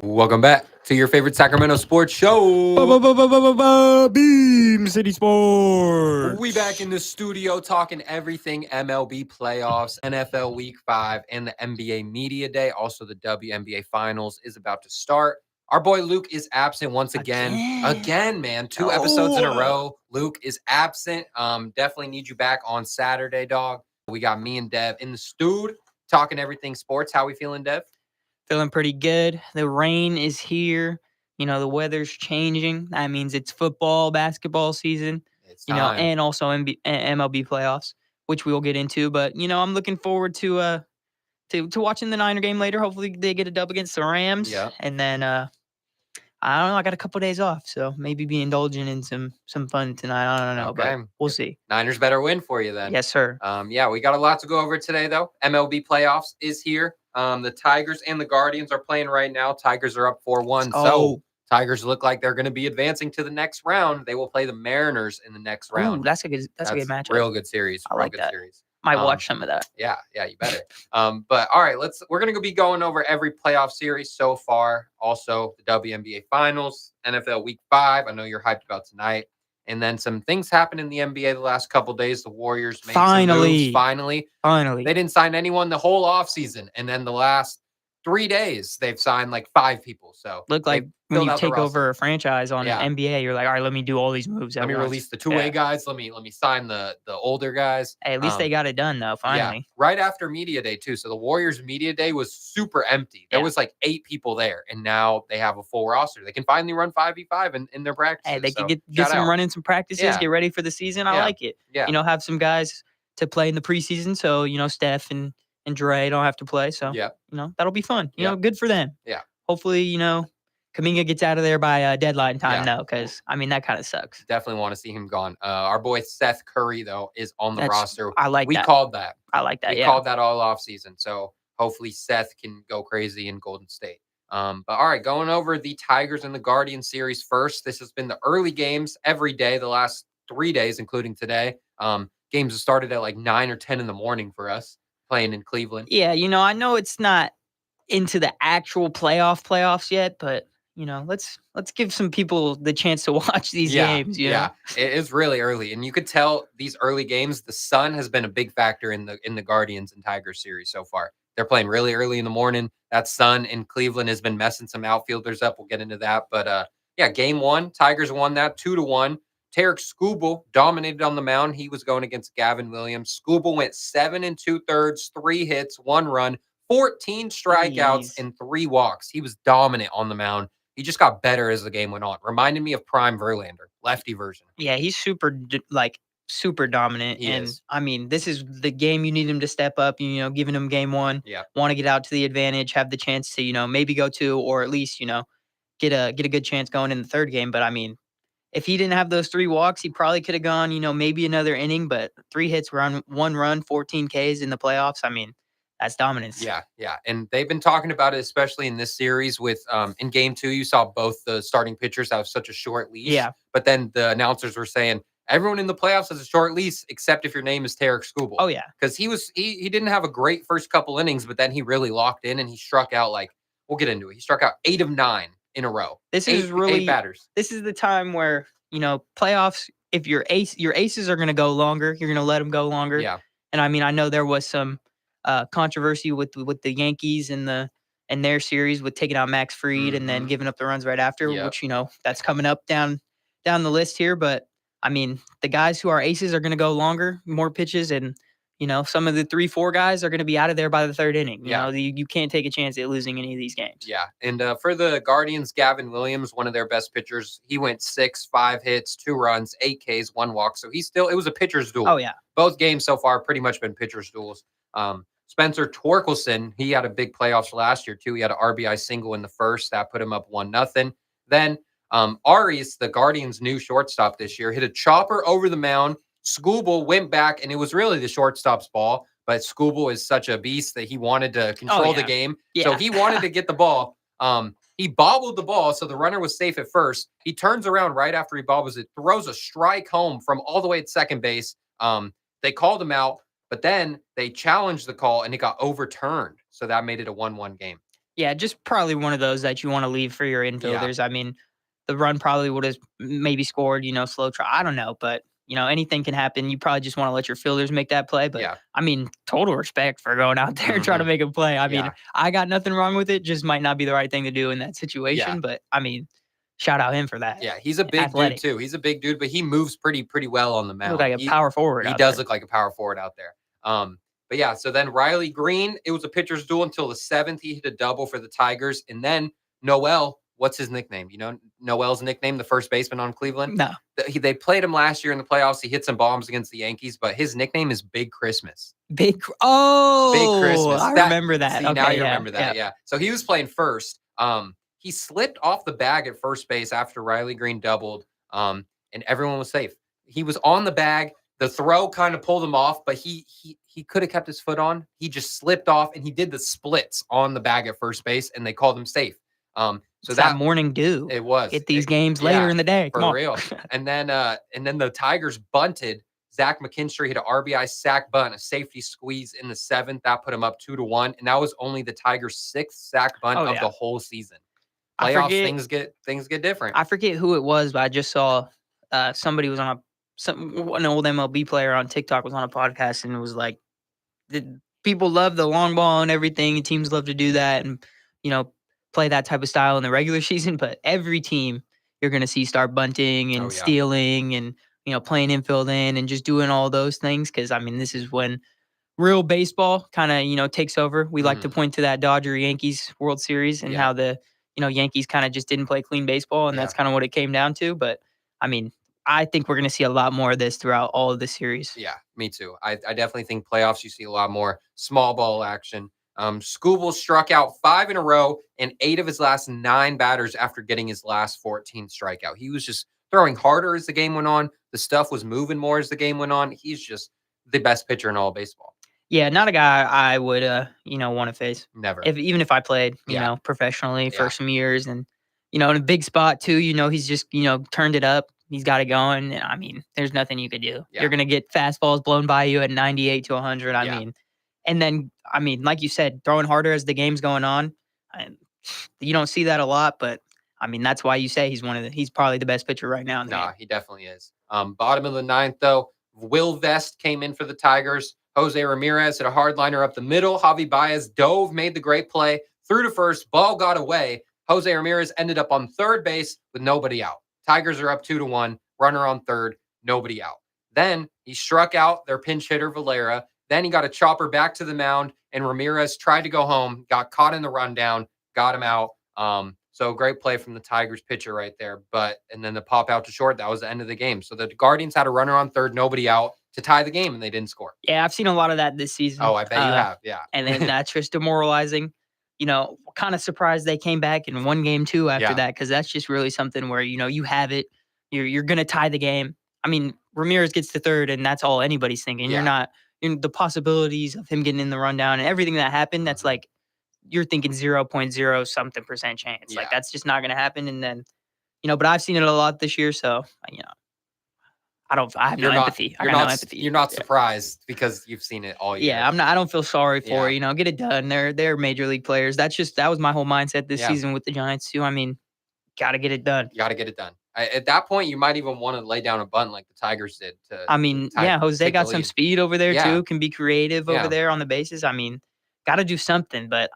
Welcome back to your favorite Sacramento sports show. Beam City Sports. We back in the studio talking everything MLB playoffs, NFL Week 5, and the NBA Media Day. Also, the WNBA Finals is about to start. Our boy Luke is absent once again. Again, man. 2 episodes in a row. Luke is absent. Definitely need you back on Saturday, dog. We got me and Dev in the studio talking everything sports. How we feeling, Dev? Feeling pretty good. The rain is here. The weather's changing. That means it's football, basketball season. It's time. And also MLB playoffs, which we will get into. But I'm looking forward to watching the Niner game later. Hopefully they get a dub against the Rams. Yeah. And then I don't know. I got a couple days off, so maybe be indulging in some fun tonight. I don't know, Okay. but we'll see. Niners better win for you then. Yes, sir. We got a lot to go over today, though. MLB playoffs is here. The Tigers and the Guardians are playing right now. Tigers are up 4-1. So Tigers look like they're going to be advancing to the next round. They will play the Mariners in the next round. Ooh, that's a good matchup. Real good series. I like good that. Series. Might watch some of that. Yeah, you better. But all right, we're going to be going over every playoff series so far. Also, the WNBA Finals, NFL Week 5. I know you're hyped about tonight. And then some things happened in the NBA the last couple days. The Warriors made some moves. Finally. They didn't sign anyone the whole offseason. And then the last 3 days, they've signed like 5 people. So look like when you take over a franchise on an NBA, you're like, all right, let me do all these moves. Let me release the two-way guys. Let me sign the older guys. Hey, at least they got it done though. Finally, yeah, right after media day too. So the Warriors media day was super empty. There was like 8 people there, and now they have a full roster. They can finally run 5v5 in their practices. Hey, they can get some running, some practices, get ready for the season. I like it. Yeah, have some guys to play in the preseason. So Steph and Dre don't have to play. So that'll be fun. Good for them. Yeah. Hopefully, Kuminga gets out of there by deadline time, though, because, that kind of sucks. Definitely want to see him gone. Our boy Seth Curry, though, is on the roster. I like that. We called that. I like that, We called that all offseason. So hopefully Seth can go crazy in Golden State. But all right, going over the Tigers and the Guardians series first. This has been the early games every day, the last 3 days, including today. Games have started at like 9 or 10 in the morning for us playing in Cleveland. Yeah, I know it's not into the actual playoffs yet, but let's give some people the chance to watch these games. Yeah, it is really early, and you could tell these early games. The sun has been a big factor in the Guardians and Tigers series so far. They're playing really early in the morning. That sun in Cleveland has been messing some outfielders up. We'll get into that, but game 1, Tigers won that 2-1. Tarik Skubal dominated on the mound. He was going against Gavin Williams. Skubal went 7 2/3, 3 hits, 1 run, 14 strikeouts, and 3 walks. He was dominant on the mound. He just got better as the game went on. Reminded me of Prime Verlander, lefty version. Yeah, he's super dominant. He is. I mean, this is the game you need him to step up. Giving him game 1. Yeah. Want to get out to the advantage, have the chance to maybe go 2, or at least get a good chance going in the third game. But I mean, if he didn't have those 3 walks, he probably could have gone maybe another inning. But 3 hits, 1 run, 14 Ks in the playoffs. I mean, that's dominance. Yeah. And they've been talking about it, especially in this series with in game 2, you saw both the starting pitchers have such a short leash. Yeah. But then the announcers were saying everyone in the playoffs has a short leash except if your name is Tarik Skubal. Oh, yeah. Because he didn't have a great first couple innings, but then he really locked in and he struck out we'll get into it. He struck out 8 of 9 in a row. This is really 8 batters. This is the time where, playoffs, if your aces are going to go longer, you're going to let them go longer. Yeah. And I mean, I know there was some controversy with the Yankees and their series with taking out Max Fried and then giving up the runs right after, which that's coming up down the list here. But I mean, the guys who are aces are going to go longer, more pitches, and some of the 3-4 guys are going to be out of there by the third inning. You can't take a chance at losing any of these games. Yeah, and for the Guardians, Gavin Williams, one of their best pitchers, he went 6, 5 hits, 2 runs, 8 Ks, 1 walk. So it was a pitcher's duel. Oh yeah, both games so far pretty much been pitcher's duels. Spencer Torkelson, he had a big playoffs last year too. He had an RBI single in the first that put him up 1-0. Then Arias, the Guardians' new shortstop this year, hit a chopper over the mound. Skubal went back, and it was really the shortstop's ball. But Skubal is such a beast that he wanted to control the game. Yeah. So he wanted to get the ball. He bobbled the ball, so the runner was safe at first. He turns around right after he bobbles it, throws a strike home from all the way at second base. They called him out, but then they challenged the call, and it got overturned. So that made it a 1-1 game. Yeah, just probably one of those that you want to leave for your infielders. I mean, the run probably would have maybe scored, slow try. I don't know, but anything can happen. You probably just want to let your fielders make that play. But I mean, total respect for going out there and trying to make a play. I mean, I got nothing wrong with it. Just might not be the right thing to do in that situation. But I mean, shout out him for that. Yeah, he's a big dude too. He's a big dude, but he moves pretty well on the mound. Look like a power forward. He does look like a power forward out there. But yeah, so then Riley Green, it was a pitcher's duel until the 7th. He hit a double for the Tigers, and then Noel. What's his nickname? You know Noel's nickname, the first baseman on Cleveland? No. They played him last year in the playoffs. He hit some bombs against the Yankees, but his nickname is Big Christmas. Big Christmas. I remember that. See, now you remember that, yeah. So he was playing first. He slipped off the bag at first base after Riley Green doubled, and everyone was safe. He was on the bag. The throw kind of pulled him off, but he could have kept his foot on. He just slipped off, and he did the splits on the bag at first base, and they called him safe. So that morning dew. It was. Get these games later in the day. Come on. Real. And then the Tigers bunted. Zach McKinstry hit an RBI sac bunt, a safety squeeze in the 7th. That put him up 2-1, and that was only the Tigers' 6th sac bunt of the whole season. Playoffs, things get different. I forget who it was, but I just saw somebody was on an old MLB player on TikTok was on a podcast and it was like, people love the long ball and everything, and teams love to do that and play that type of style in the regular season. But every team you're going to see start bunting and stealing and playing infield in and just doing all those things, because I mean this is when real baseball kind of takes over. We like to point to that Dodger Yankees World Series and how the Yankees kind of just didn't play clean baseball, and that's kind of what it came down to. But I mean, I think we're going to see a lot more of this throughout all of the series. Yeah, me too. I definitely think playoffs, you see a lot more small ball action. Skubal struck out 5 in a row and 8 of his last 9 batters after getting his last 14 strikeout. He was just throwing harder as the game went on. The stuff was moving more as the game went on. He's just the best pitcher in all of baseball. Yeah, not a guy I would want to face. Never. Even if I played, professionally for some years, and in a big spot too, he's just turned it up. He's got it going. And, I mean, there's nothing you could do. Yeah. You're going to get fastballs blown by you at 98 to 100. I mean, and then, I mean, like you said, throwing harder as the game's going on. You don't see that a lot, but I mean, that's why you say he's probably the best pitcher right now in the game. He definitely is. Bottom of the 9th, though, Will Vest came in for the Tigers. Jose Ramirez hit a hard liner up the middle. Javi Baez dove, made the great play, threw to first, ball got away. Jose Ramirez ended up on third base with nobody out. Tigers are up 2-1, runner on third, nobody out. Then he struck out their pinch hitter, Valera. Then he got a chopper back to the mound, and Ramirez tried to go home, got caught in the rundown, got him out. So great play from the Tigers pitcher right there. And then the pop out to short, that was the end of the game. So the Guardians had a runner on third, nobody out to tie the game, and they didn't score. Yeah, I've seen a lot of that this season. Oh, I bet you have, yeah. And then that's just demoralizing. Kind of surprised they came back and won game 2 after that, because that's just really something where, you have it. You're going to tie the game. I mean, Ramirez gets to third, and that's all anybody's thinking. You're not the possibilities of him getting in the rundown and everything that happened. That's like you're thinking 0.0 something % chance. Like that's just not going to happen. And then, but I've seen it a lot this year, so I have no empathy. You're not surprised because you've seen it all year. Yeah, I don't feel sorry for it. Get it done. They're major league players. That was my whole mindset this season with the Giants too. I mean, gotta get it done. You gotta get it done. At that point, you might even want to lay down a bunt like the Tigers did. Jose got some speed over there too. Can be creative over there on the bases. I mean, gotta do something. But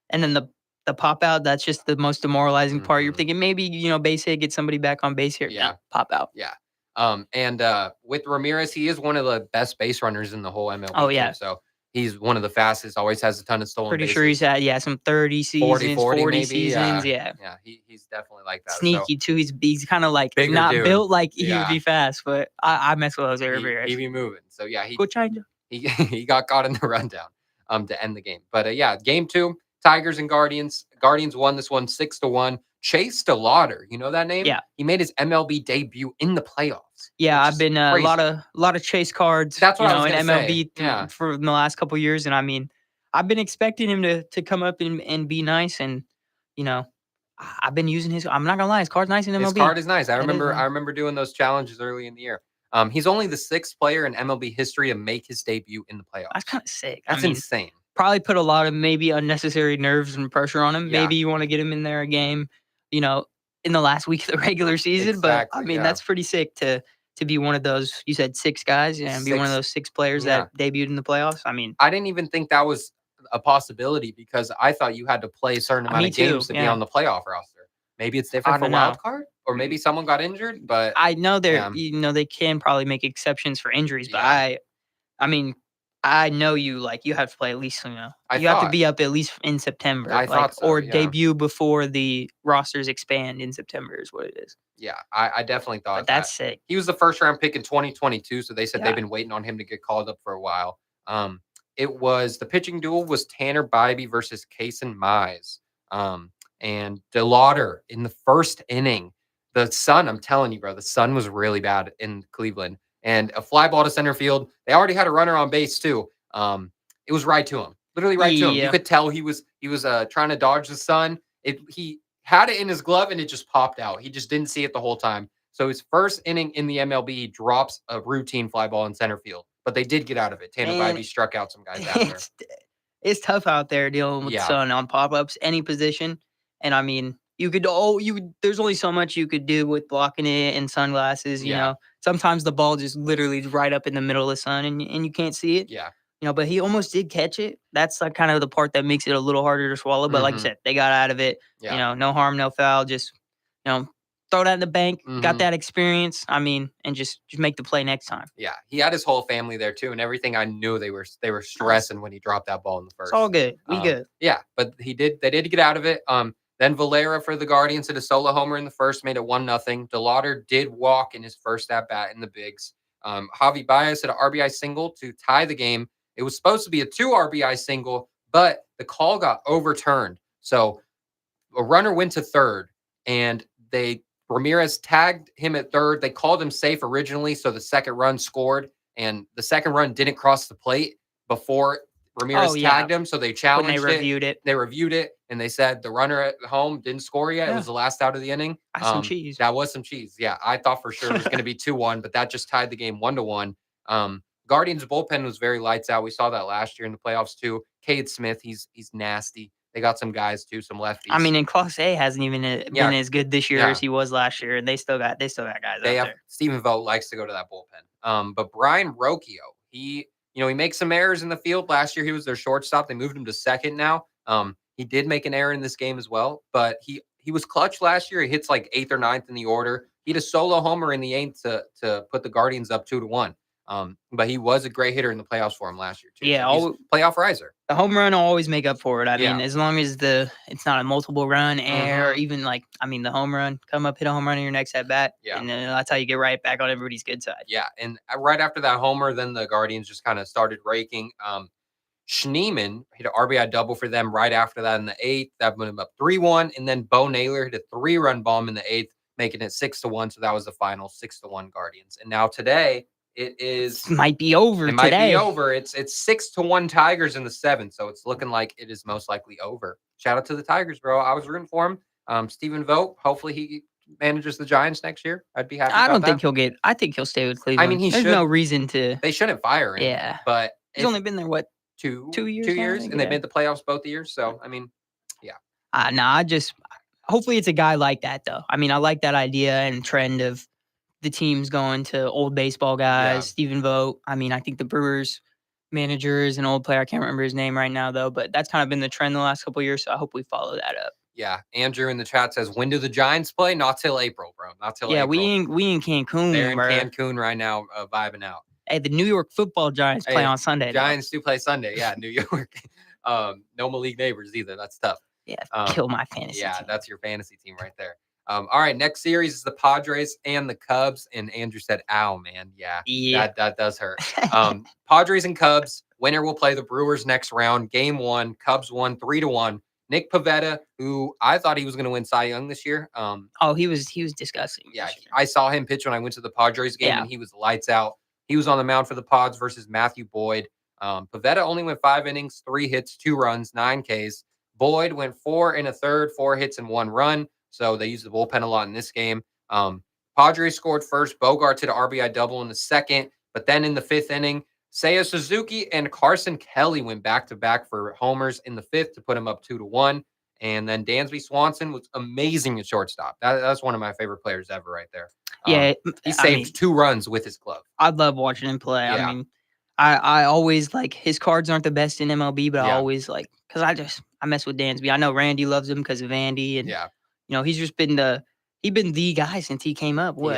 and then the pop out, that's just the most demoralizing part. You're thinking maybe base hit, get somebody back on base here. Yeah, pop out. Yeah. And with Ramirez, he is one of the best base runners in the whole MLB. Oh, yeah. Team, so he's one of the fastest, always has a ton of stolen bases. Pretty sure he's had, some 30 seasons, 40 maybe, seasons. Yeah, he's definitely like that. Sneaky, too. He's kind of like not built like he would be fast, but I mess with Jose Ramirez. He be moving. So, Good change. He got caught in the rundown to end the game. But, game 2, Tigers and Guardians. Guardians won this one 6-1. Chase DeLauder, you know that name? Yeah. He made his MLB debut in the playoffs. Yeah, I've been a lot of Chase cards. That's what I was in MLB for the last couple of years, and I mean, I've been expecting him to come up and be nice, and I've been using his. I'm not gonna lie, his card's nice in MLB. His card is nice. I remember doing those challenges early in the year. He's only the 6th player in MLB history to make his debut in the playoffs. That's kind of sick. That's insane. probably put a lot of maybe unnecessary nerves and pressure on him. Yeah. Maybe you want to get him in there a game, in the last week of the regular season. Exactly, But I mean, yeah. that's pretty sick to be one of those. You said 6 guys, and be one of those 6 players that debuted in the playoffs. I mean, I didn't even think that was a possibility because I thought you had to play a certain amount of games to be on the playoff roster. Maybe it's different for wild card, or maybe someone got injured. But I know they can probably make exceptions for injuries. But I mean, I know you have to play at least, you have to be up at least in September. I thought so, or debut before the rosters expand in September is what it is. Yeah, I definitely thought but that's sick. He was the first round pick in 2022, so they said they've been waiting on him to get called up for a while. The pitching duel was Tanner Bybee versus Kason Mize. And DeLauder in the first inning. The Sun, I'm telling you, bro, the Sun was really bad in Cleveland. And a fly ball to center field. They already had a runner on base too. It was right to him, literally right to him. You could tell he was trying to dodge the Sun. He had it in his glove and it just popped out. He just didn't see it the whole time. So his first inning in the MLB, he drops a routine fly ball in center field, but they did get out of it. Tanner Bybee struck out some guys after. It's tough out there dealing with the Sun on pop-ups, any position. And I mean, there's only so much you could do with blocking it and sunglasses. You know, sometimes the ball just literally is right up in the middle of the sun and you can't see it. Yeah. But he almost did catch it. That's kind of the part that makes it a little harder to swallow. But like I said, they got out of it. Yeah. No harm, no foul. Just, throw that in the bank. Got that experience. I mean, and just make the play next time. Yeah. He had his whole family there too. And everything, I knew they were stressing when he dropped that ball in the first. It's all good. We good. Yeah. But they did get out of it. Then Valera for the Guardians hit a solo homer in the first, made it 1-0. DeLauder did walk in his first at bat in the bigs. Javi Baez hit an RBI single to tie the game. It was supposed to be a 2 RBI single, but the call got overturned. So a runner went to third, and Ramirez tagged him at third. They called him safe originally, so the second run scored, and the second run didn't cross the plate before Ramirez tagged him, so they challenged it. They reviewed it, and they said the runner at home didn't score yet. It was the last out of the inning. That's some cheese. That was some cheese. Yeah, I thought for sure it was going to be 2-1, but that just tied the game 1-1. Guardians bullpen was very lights out. We saw that last year in the playoffs too. Cade Smith, he's nasty. They got some guys too, some lefties. I mean, and Class A hasn't even been as good this year as he was last year, and they still got guys out there. Stephen Vogt likes to go to that bullpen. But Brian Rocchio, he makes some errors in the field. Last year he was their shortstop. They moved him to second now. He did make an error in this game as well, but he was clutch last year. He hits like 8th or 9th in the order. He had a solo homer in the 8th to put the Guardians up 2-1. But he was a great hitter in the playoffs for him last year too. Yeah, playoff riser. The home run will always make up for it. I mean, as long as it's not a multiple run error, or even the home run, come up, hit a home run in your next at bat. Yeah. And then that's how you get right back on everybody's good side. Yeah. And right after that homer, then the Guardians just kind of started raking. Schneemann hit an RBI double for them right after that in the 8th. That put him up 3-1. And then Bo Naylor hit a 3-run bomb in the 8th, making it 6-1. So that was the final 6-1 Guardians. And now today, it might be over. Might be over. It's 6-1 Tigers in the 7th, so it's looking like it is most likely over. Shout out to the Tigers, bro. I was rooting for him. Stephen Vogt. Hopefully he manages the Giants next year. I'd be happy. I think he'll stay with Cleveland. I mean, there's no reason to. They shouldn't fire him. Yeah, but he's only been there 2 years. 2 years, and they've made the playoffs both years. So I mean, yeah. Hopefully it's a guy like that though. I mean, I like that idea and trend of the teams going to old baseball guys, Stephen Vogt. I mean, I think the Brewers manager is an old player. I can't remember his name right now, though, but that's kind of been the trend the last couple of years, so I hope we follow that up. Yeah. Andrew in the chat says, when do the Giants play? Not till April, bro. Not till April. Yeah, we in Cancun, They're in Cancun right now, vibing out. Hey, the New York football Giants play on Sunday. Giants do play Sunday. Yeah, New York. No Malik Neighbors either. That's tough. Yeah, kill my fantasy team. That's your fantasy team right there. All right, next series is the Padres and the Cubs. And Andrew said, ow, man. Yeah. That does hurt. Padres and Cubs. Winner will play the Brewers next round. Game 1. Cubs won 3-1. Nick Pivetta, who I thought he was going to win Cy Young this year. He was disgusting. Yeah, I saw him pitch when I went to the Padres game, and he was lights out. He was on the mound for the Pods versus Matthew Boyd. Pivetta only went 5 innings, 3 hits, 2 runs, 9 Ks. Boyd went 4 1/3, 4 hits and 1 run. So they used the bullpen a lot in this game. Padres scored first. Bogart hit an RBI double in the second. But then in the 5th inning, Seiya Suzuki and Carson Kelly went back-to-back for homers in the 5th to put him up 2-1. And then Dansby Swanson was amazing at shortstop. That's one of my favorite players ever right there. Yeah, he saved 2 runs with his glove. I love watching him play. Yeah. I mean, I always like his cards aren't the best in MLB, but I Yeah. always like because I mess with Dansby. I know Randy loves him because of Andy, and he's just been the guy since he came up. Was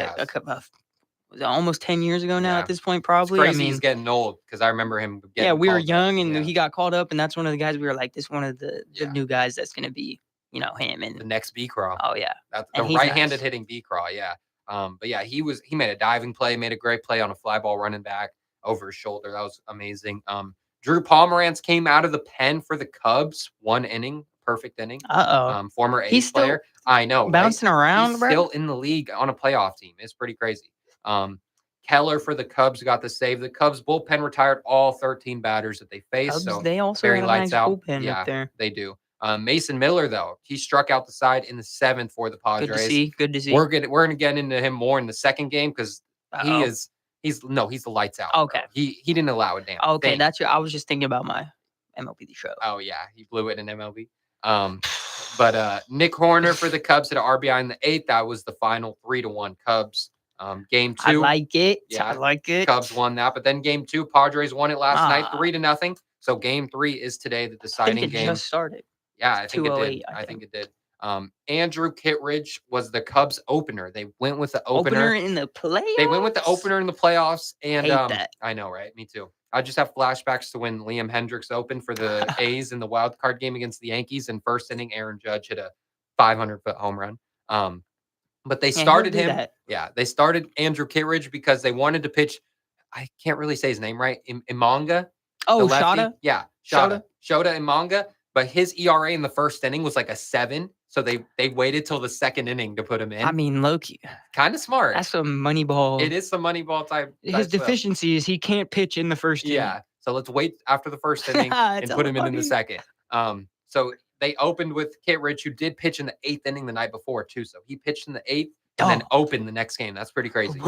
it almost 10 years ago now at this point, probably. It's crazy he's getting old because I remember him getting we were called young up. and he got called up, and that's one of the guys we were like, this one of the new guys that's going to be, him. And the next B-Craw. Oh, yeah. That's the right-handed hitting B-Craw, yeah. But yeah, he made a diving play, made a great play on a fly ball running back over his shoulder. That was amazing. Drew Pomeranz came out of the pen for the Cubs, 1 inning, perfect inning. Former A's player. I know, bouncing around, He's bro. still in the league on a playoff team. It's pretty crazy. Keller for the Cubs got the save. The Cubs bullpen retired all 13 batters that they faced. Cubs, so they also very have lights a nice out. bullpen up there. They do. Mason Miller, though, he struck out the side in the 7th for the Padres. Good to see. We're gonna get into him more in the second game because he's the lights out. Okay. Bro. He didn't allow a damn Okay, thing. I was just thinking about my MLB show. Oh yeah, he blew it in MLB. But Nick Horner for the Cubs hit an RBI in the 8th. That was the final 3-1 Cubs. Game 2. I like it. Yeah, I like it. Cubs won that, but then game 2, Padres won it last night, 3-0. So game 3 is today, the deciding game. Just started. Yeah, I think it did. I think it did. Andrew Kittredge was the Cubs opener. They went with the opener in the playoffs. They went with the opener in the playoffs, and Hate that. I know, right? Me too. I just have flashbacks to when Liam Hendricks opened for the A's in the wild card game against the Yankees. In first inning, Aaron Judge hit a 500-foot home run. But they started him. Yeah, they started Andrew Kittredge because they wanted to pitch. I can't really say his name right. Imanga. Oh, Shota? Yeah, Shota Imanga. But his ERA in the first inning was like a 7. So they waited till the second inning to put him in. I mean, Loki. Kind of smart. That's some Moneyball. It is some Moneyball type. His deficiency is he can't pitch in the first inning. Yeah. So let's wait after the first inning and put him in the second. So they opened with Kittredge, who did pitch in the 8th inning the night before, too. So he pitched in the 8th and then opened the next game. That's pretty crazy.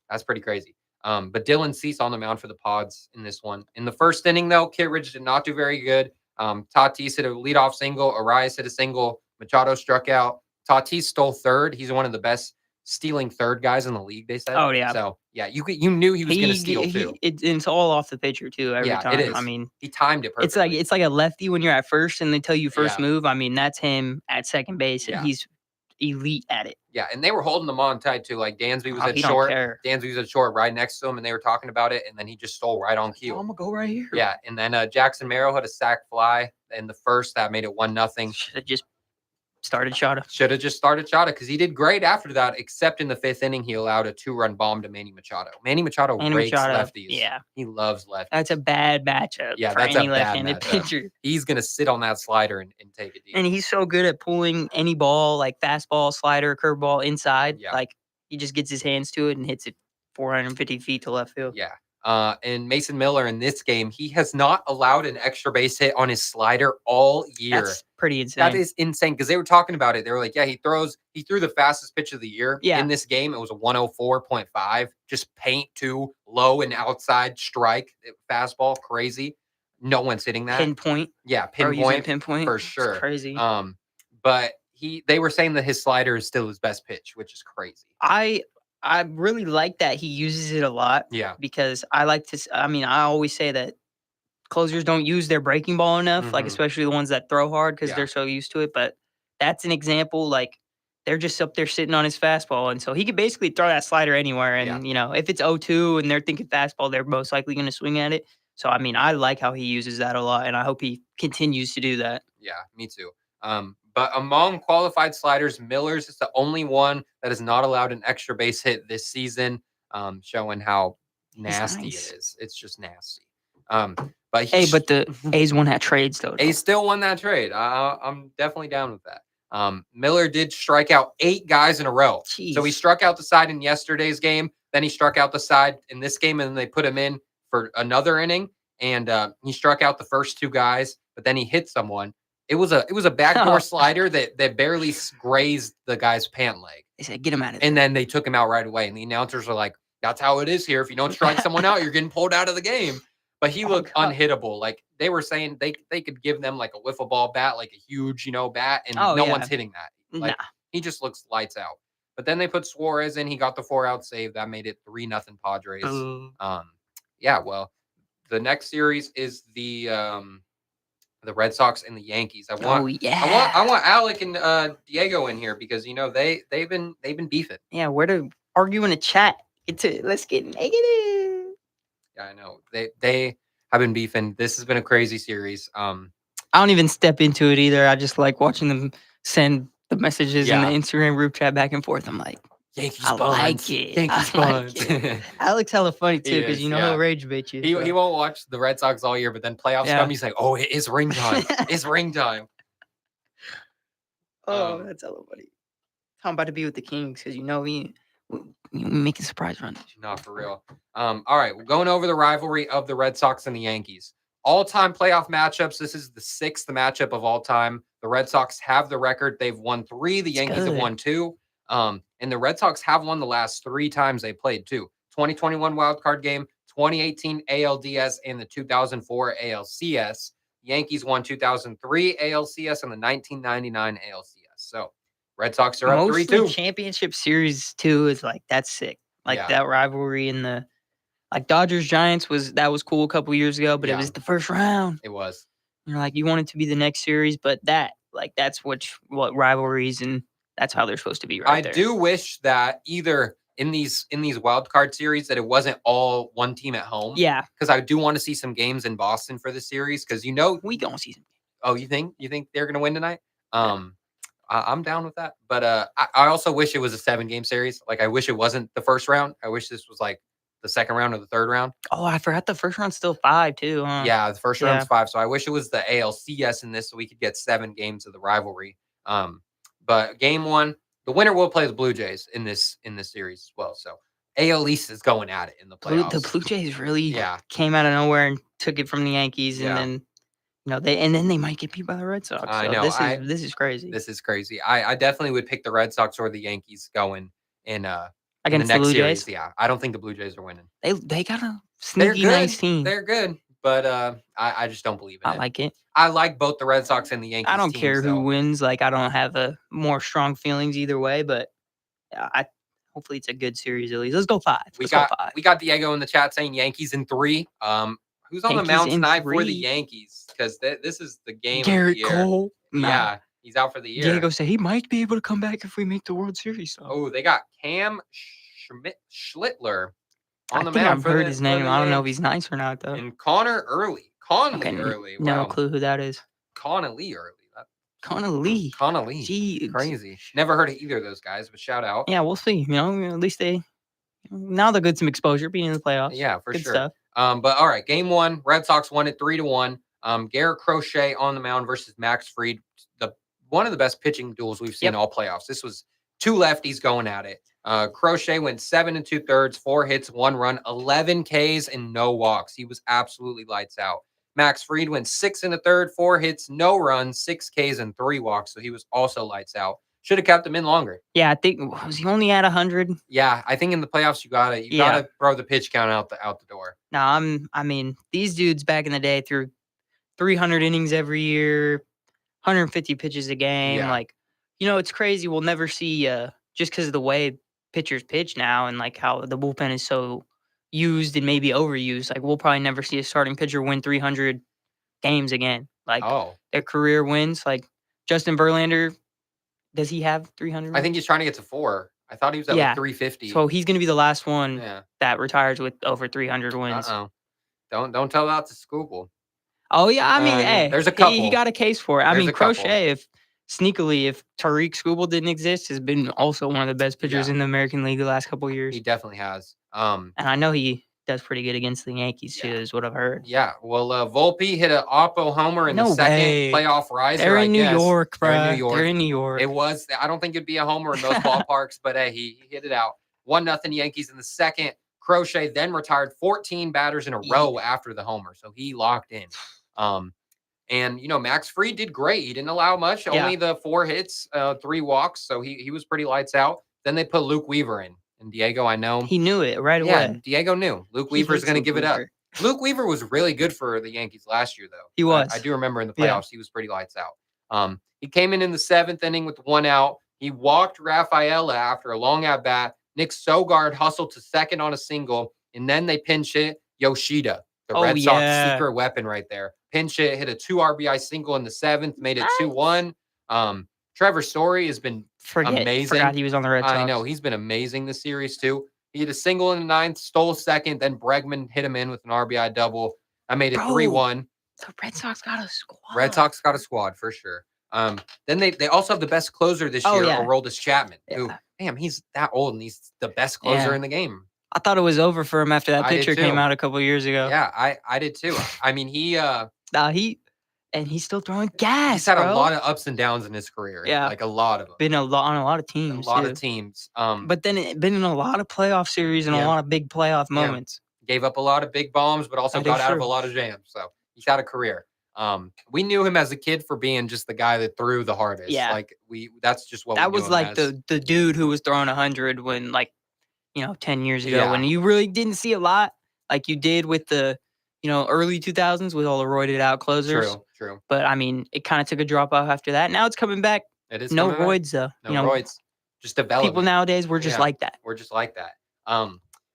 That's pretty crazy. But Dylan Cease on the mound for the Pods in this one. In the first inning, though, Kittredge did not do very good. Tatis hit a leadoff single. Arias hit a single. Machado struck out. Tatis stole third. He's one of the best stealing third guys in the league, they said. Oh, yeah. So, yeah, you knew he was going to steal, too. It's all off the pitcher, too, every time. It is. I mean, he timed it perfectly. It's like a lefty when you're at first and they tell you first move. I mean, that's him at second base, and he's elite at it. Yeah, and they were holding them on tight, too. Like, Dansby was at short. Dansby was at short right next to him, and they were talking about it, and then he just stole right on cue. I'm going to go right here. Yeah, and then Jackson Merrill had a sac fly in the first. That made it 1-0. Should have just started Shota. Should have just started Shota because he did great after that, except in the 5th inning, he allowed a 2-run bomb to Manny Machado. Manny Machado rakes lefties. Yeah. He loves lefties. That's a bad matchup for any left-handed pitcher. He's going to sit on that slider and take it deep. And he's so good at pulling any ball, like fastball, slider, curveball inside. Yeah. Like, he just gets his hands to it and hits it 450 feet to left field. Yeah. And Mason Miller in this game, he has not allowed an extra base hit on his slider all year. That's pretty insane. That is insane because they were talking about it. They were like, yeah, he threw the fastest pitch of the year in this game. It was a 104.5, just paint to low and outside strike fastball. Crazy. No one's hitting that. Pinpoint. Yeah, pinpoint for sure. It's crazy. But they were saying that his slider is still his best pitch, which is crazy. I really like that he uses it a lot. Yeah. Because I always say that closers don't use their breaking ball enough, like especially the ones that throw hard because they're so used to it. But that's an example, like they're just up there sitting on his fastball. And so he could basically throw that slider anywhere. And, if it's 0-2 and they're thinking fastball, they're most likely going to swing at it. So, I mean, I like how he uses that a lot, and I hope he continues to do that. Yeah, me too. But among qualified sliders, Miller's is the only one that is not allowed an extra base hit this season, showing how nasty it is. It's just nasty. But the A's won that trade still. A's still won that trade. I'm definitely down with that. Miller did strike out 8 guys in a row. Jeez. So he struck out the side in yesterday's game. Then he struck out the side in this game, and then they put him in for another inning. And he struck out the first 2 guys, but then he hit someone. It was a backdoor slider that barely grazed the guy's pant leg. They said, get him out of there. And then they took him out right away. And the announcers are like, that's how it is here. If you don't strike someone out, you're getting pulled out of the game. but he looked unhittable. Like they were saying they could give them like a wiffle ball bat, like a huge, bat, and no one's hitting that. Like he just looks lights out. But then they put Suarez in. He got the 4-out save. That made it 3-0 Padres. Well, the next series is the Red Sox and the Yankees. I want Alec and Diego in here because they've been beefing. Yeah, we're to argue in the chat. Let's get negative. Yeah, I know. They have been beefing. This has been a crazy series. I don't even step into it either. I just like watching them send the messages in the Instagram group chat back and forth. I'm like, Yankees buns. Yankees buns. Alex hella funny too because he'll rage bait you. He won't watch the Red Sox all year, but then playoffs come, he's like, oh, it is ring time. It's ring time. That's hella funny. I'm about to be with the Kings because we making surprise runs. No, for real. All right, we're going over the rivalry of the Red Sox and the Yankees. All-time playoff matchups. This is the 6th matchup of all time. The Red Sox have the record. They've won 3. The Yankees have won 2. And the Red Sox have won the last 3 times they played too. 2021 wildcard game, 2018 ALDS, and the 2004 ALCS. The Yankees won 2003 ALCS and the 1999 ALCS. So Red Sox are up 3-2. Championship series too is like that's sick. That rivalry in the Dodgers Giants was cool a couple years ago, but it was the first round. It was. You want it to be the next series, but that's what rivalries and that's how they're supposed to be right there. I do wish that either in these wild card series that it wasn't all one team at home. Yeah. Because I do want to see some games in Boston for the series because we gonna see some. Oh, you think they're gonna win tonight? I'm down with that. But I also wish it was a 7-game series. Like I wish it wasn't the first round. I wish this was like the second round or the third round. Oh, I forgot the first round's still 5 too, huh? Yeah, the first round's 5. So I wish it was the ALCS in this so we could get 7 games of the rivalry. But game 1, the winner will play the Blue Jays in this series as well. So AL East is going at it in the playoffs. The Blue Jays really came out of nowhere and took it from the Yankees, and then they might get beat by the Red Sox. I know. This is crazy. This is crazy. I definitely would pick the Red Sox or the Yankees going in against the next Blue series. Jays. Yeah, I don't think the Blue Jays are winning. They got a sneaky nice team. They're good, but I just don't believe in it. I like it. I like both the Red Sox and the Yankees. I don't care who wins. I don't have a more strong feelings either way, but hopefully it's a good series at least. Let's go 5. We got Diego in the chat saying Yankees in 3. Who's on the mound tonight for the Yankees? Because this is the game Garrett of the year. Cole. Nah. Yeah, he's out for the year. Diego said he might be able to come back if we make the World Series. Oh, they got Cam Schlittler on the mound. I've heard his name. I don't know if he's nice or not though. And Conley Early. Wow. No clue who that is. Conley Early. Conley. Jeez. Crazy. Never heard of either of those guys, but shout out. Yeah, we'll see. At least now they'll get some exposure being in the playoffs. Yeah, for Good sure. Stuff. But all right, game 1, Red Sox won it 3-1. Garrett Crochet on the mound versus Max Fried. One of the best pitching duels we've seen all playoffs. This was 2 lefties going at it. Crochet went 7 2/3, 4 hits, 1 run, 11 Ks, and no walks. He was absolutely lights out. Max Fried went 6 1/3, 4 hits, no runs, 6 Ks, and 3 walks. So he was also lights out. Should have kept him in longer. Yeah, I think was he only at 100? Yeah, I think in the playoffs you gotta throw the pitch count out the door. No, these dudes back in the day threw 300 innings every year, 150 pitches a game. Yeah. It's crazy. We'll never see just because of the way pitchers pitch now and how the bullpen is so used and maybe overused. We'll probably never see a starting pitcher win 300 games again. Their career wins. Justin Verlander. Does he have 300? I think he's trying to get to 4. I thought he was at 350. So he's going to be the last one that retires with over 300 wins. Don't tell that to Skubal. Oh, yeah. Hey, there's a couple. He got a case for it. Crochet, if Tarik Skubal didn't exist, has been also one of the best pitchers in the American League the last couple of years. He definitely has. And I know he does pretty good against the Yankees, too, is what I've heard. Yeah. Well, Volpe hit an Oppo homer in the second playoff riser. They're in New York, bro. They're in New York. It was. I don't think it'd be a homer in those ballparks, but hey, he hit it out. 1-0 Yankees in the second. Crochet then retired 14 batters in a row after the homer, so he locked in. And Max Fried did great. He didn't allow much, only the 4 hits, 3 walks, so he was pretty lights out. Then they put Luke Weaver in. And Diego, I know he knew it right away. Yeah, Diego knew Luke Weaver's going to give it up. Luke Weaver was really good for the Yankees last year, though. He was. I do remember in the playoffs, he was pretty lights out. He came in the 7th inning with 1 out. He walked Rafaela after a long at-bat. Nick Sogard hustled to second on a single, and then they pinch hit Yoshida, the Red Sox secret weapon right there. Pinch hit a 2 RBI single in the 7th, made it 2-1. Trevor Story has been amazing. Forgot he was on the Red Sox. I know. He's been amazing this series, too. He hit a single in the 9th, stole second, then Bregman hit him in with an RBI double. I made it 3-1. The Red Sox got a squad. Red Sox got a squad for sure. Then they also have the best closer this year, Aroldis Chapman, who, damn, he's that old and he's the best closer in the game. I thought it was over for him after that picture came out a couple years ago. Yeah, I did too. I mean, he's still throwing gas. He's had a lot of ups and downs in his career. Yeah, like a lot of them. Been on a lot of teams. But then been in a lot of playoff series and a lot of big playoff moments. Gave up a lot of big bombs, but also got out of a lot of jams. So he's had a career. We knew him as a kid for being just the guy that threw the hardest. Yeah, like that's just what that we was like the dude who was throwing 100 when 10 years ago when you really didn't see a lot like you did with the early 2000s with all the roided out closers. True. But I mean, it kind of took a drop off after that. Now it's coming back. It is no roids though. No roids. Just development. People nowadays we're just like that. We're just like that.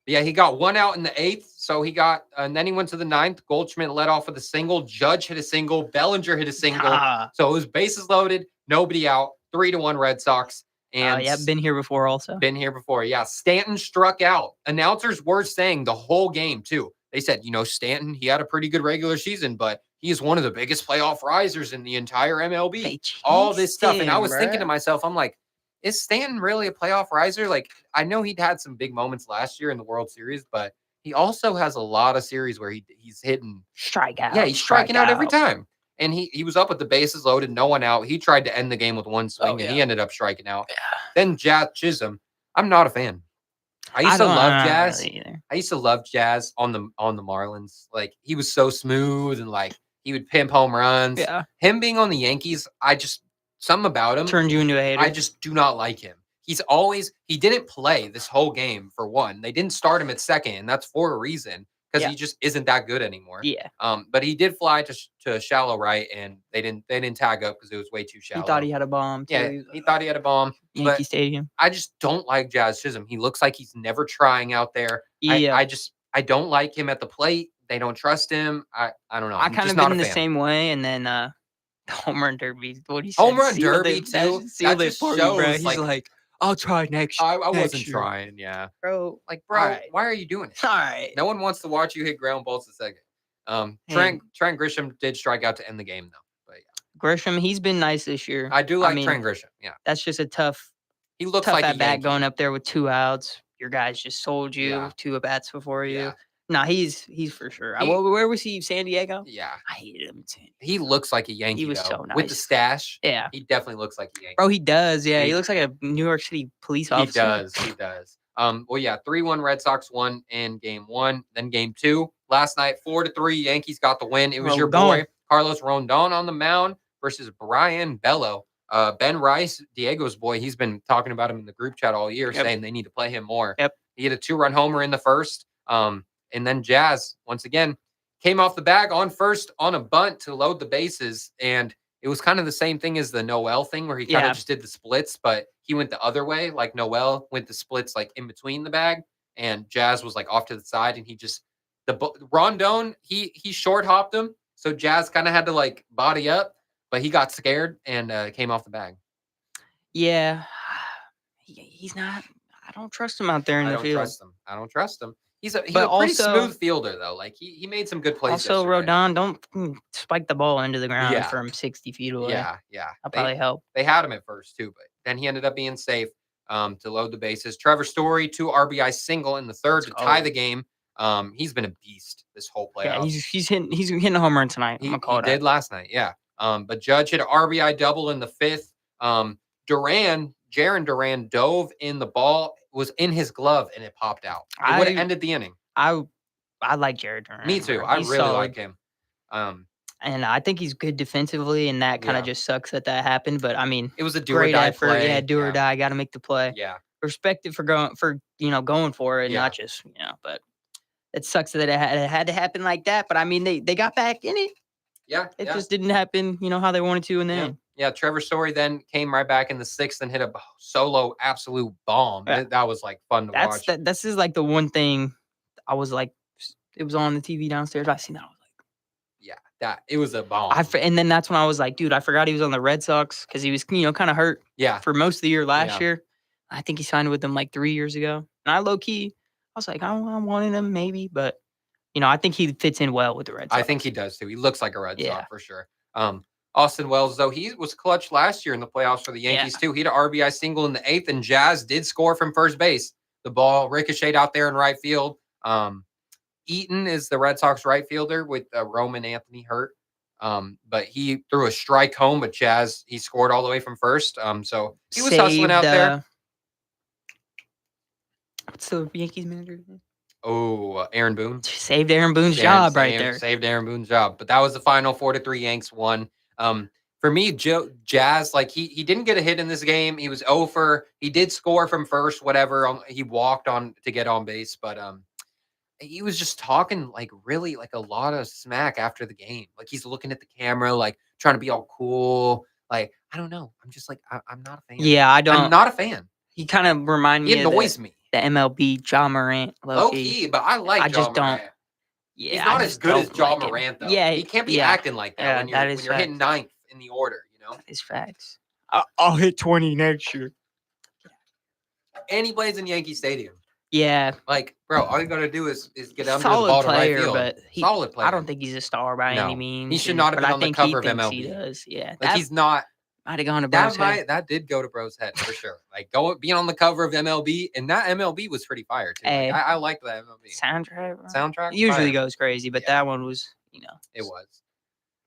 Yeah, he got 1 out in the 8th, so he got, and then he went to the 9th. Goldschmidt led off with a single. Judge hit a single. Bellinger hit a single. So it was bases loaded, nobody out. 3-1 Red Sox. And been here before also. Been here before, yeah. Stanton struck out. Announcers were saying the whole game too. They said, Stanton, he had a pretty good regular season, but he is one of the biggest playoff risers in the entire MLB. All this stuff, and I was thinking to myself, I'm like, is Stanton really a playoff riser? Like, I know he'd had some big moments last year in the World Series, but he also has a lot of series where he's hitting strikeout. Yeah, he's striking out every time. And he was up with the bases loaded, no one out. He tried to end the game with one swing, and he ended up striking out. Yeah. Then Jazz Chisholm, I'm not a fan. I used to love Jazz. I used to love Jazz on the Marlins. Like, he was so smooth and like he would pimp home runs. Yeah. Him being on the Yankees, something about him turned you into a hater. I just do not like him. He didn't play this whole game for one. They didn't start him at second, and that's for a reason because he just isn't that good anymore. Yeah. But he did fly to shallow right, and they didn't tag up because it was way too shallow. He thought he had a bomb. Too. Yeah, he thought he had a bomb. Yankee Stadium. I just don't like Jazz Chisholm. He looks like he's never trying out there. Yeah. I don't like him at the plate. They don't trust him. I don't know. I kind of been in the same way, and then the home run derby. What he said, home run derby too. That just shows, bro. He's like, I'll try next. I wasn't trying. Yeah, bro. Like, bro, right. Why are you doing it? All right. No one wants to watch you hit ground balls a second. Trent Grisham did strike out to end the game though. But yeah, Grisham, he's been nice this year. I do like Trent Grisham. Yeah, that's just a tough. He looks tough like at bat going up there with 2 outs. Your guys just sold you 2 at bats before you. Yeah. Nah, he's for sure. Where was he? San Diego? Yeah. I hated him. He looks like a Yankee. He was so nice. With the stash. Yeah. He definitely looks like a Yankee. Bro, he does. Yeah. He looks like a New York City police officer. He does. Well, yeah, 3-1 Red Sox won in game 1. Then game 2. Last night, 4-3, Yankees got the win. It was your boy, Carlos Rondon on the mound versus Brian Bello. Ben Rice, Diego's boy, he's been talking about him in the group chat all year, saying they need to play him more. Yep. He hit a 2-run homer in the first. And then Jazz, once again, came off the bag on first on a bunt to load the bases. And it was kind of the same thing as the Noel thing where he kind of just did the splits, but he went the other way. Like Noel went the splits like in between the bag, and Jazz was like off to the side. And he just, Rondon, he short hopped him. So Jazz kind of had to like body up, but he got scared and came off the bag. Yeah. He's not, I don't trust him out there in the field. I don't trust him. He's a pretty smooth fielder, though. Like, he made some good plays. Also, Rodon, don't spike the ball into the ground from 60 feet away. Yeah. That'll probably help. They had him at first, too, but then he ended up being safe to load the bases. Trevor Story, 2 RBI single in the 3rd to tie the game. He's been a beast this whole playoff. Yeah, he's hitting a home run tonight. He did last night, yeah. But Judge hit an RBI double in the 5th. Jaron Duran dove in the ball, was in his glove, and it popped out. It would have ended the inning. I like Jaron Duran. Me too. I really like him. And I think he's good defensively, and that kind of just sucks that happened. But I mean, it was a do or die effort. Play. Yeah, do or die. Got to make the play. Yeah. Respect it for going for it, not just But it sucks that it had to happen like that. But I mean, they got back in it. Yeah, it just didn't happen, how they wanted to in the end. Yeah, Trevor Story then came right back in the 6th and hit a solo absolute bomb. Yeah. That was like fun to watch. This is like the one thing I was like, it was on the TV downstairs. I seen that. I was like, it was a bomb. And then that's when I was like, dude, I forgot he was on the Red Sox because he was, kind of hurt. Yeah. For most of the year last year. I think he signed with them like 3 years ago. And I low key, I was like, I wanted him maybe, but I think he fits in well with the Red Sox. I think he does too. He looks like a Red Sox for sure. Austin Wells, though, he was clutch last year in the playoffs for the Yankees too. He had an RBI single in the 8th, and Jazz did score from first base. The ball ricocheted out there in right field. Eaton is the Red Sox right fielder with Roman Anthony hurt. But he threw a strike home, but Jazz, he scored all the way from first. So he was hustling out there. What's the Yankees manager? Oh, Aaron Boone. Saved Aaron Boone's job right there. Saved Aaron Boone's job. But that was the final 4-3 Yanks won. For me, Jazz, like he didn't get a hit in this game. He was over. He did score from first, whatever. He walked on to get on base, but he was just talking like really like a lot of smack after the game. Like he's looking at the camera, like trying to be all cool. Like, I don't know. I'm just like, I'm not a fan. Yeah, I'm not a fan. He kind of reminds me. He annoys me. The MLB John Morant. Low key, but I like John Morant. Yeah, he's not as good as John Morant, though. Yeah, he can't be acting like that when you're hitting 9th in the order, That is facts. I'll hit 20 next year. And he plays in Yankee Stadium. Yeah. Like, bro, all you got to do is get under solid the ball player, to right field. But solid player. I don't think he's a star by any means. He should not have been on the cover of MLB. He does. Yeah. Like, he's not. Might have gone to Bro's head. That did go to Bro's head for sure. Like being on the cover of MLB, and that MLB was pretty fire too. Like, I liked that MLB soundtrack. Usually goes crazy, but that one was, it was.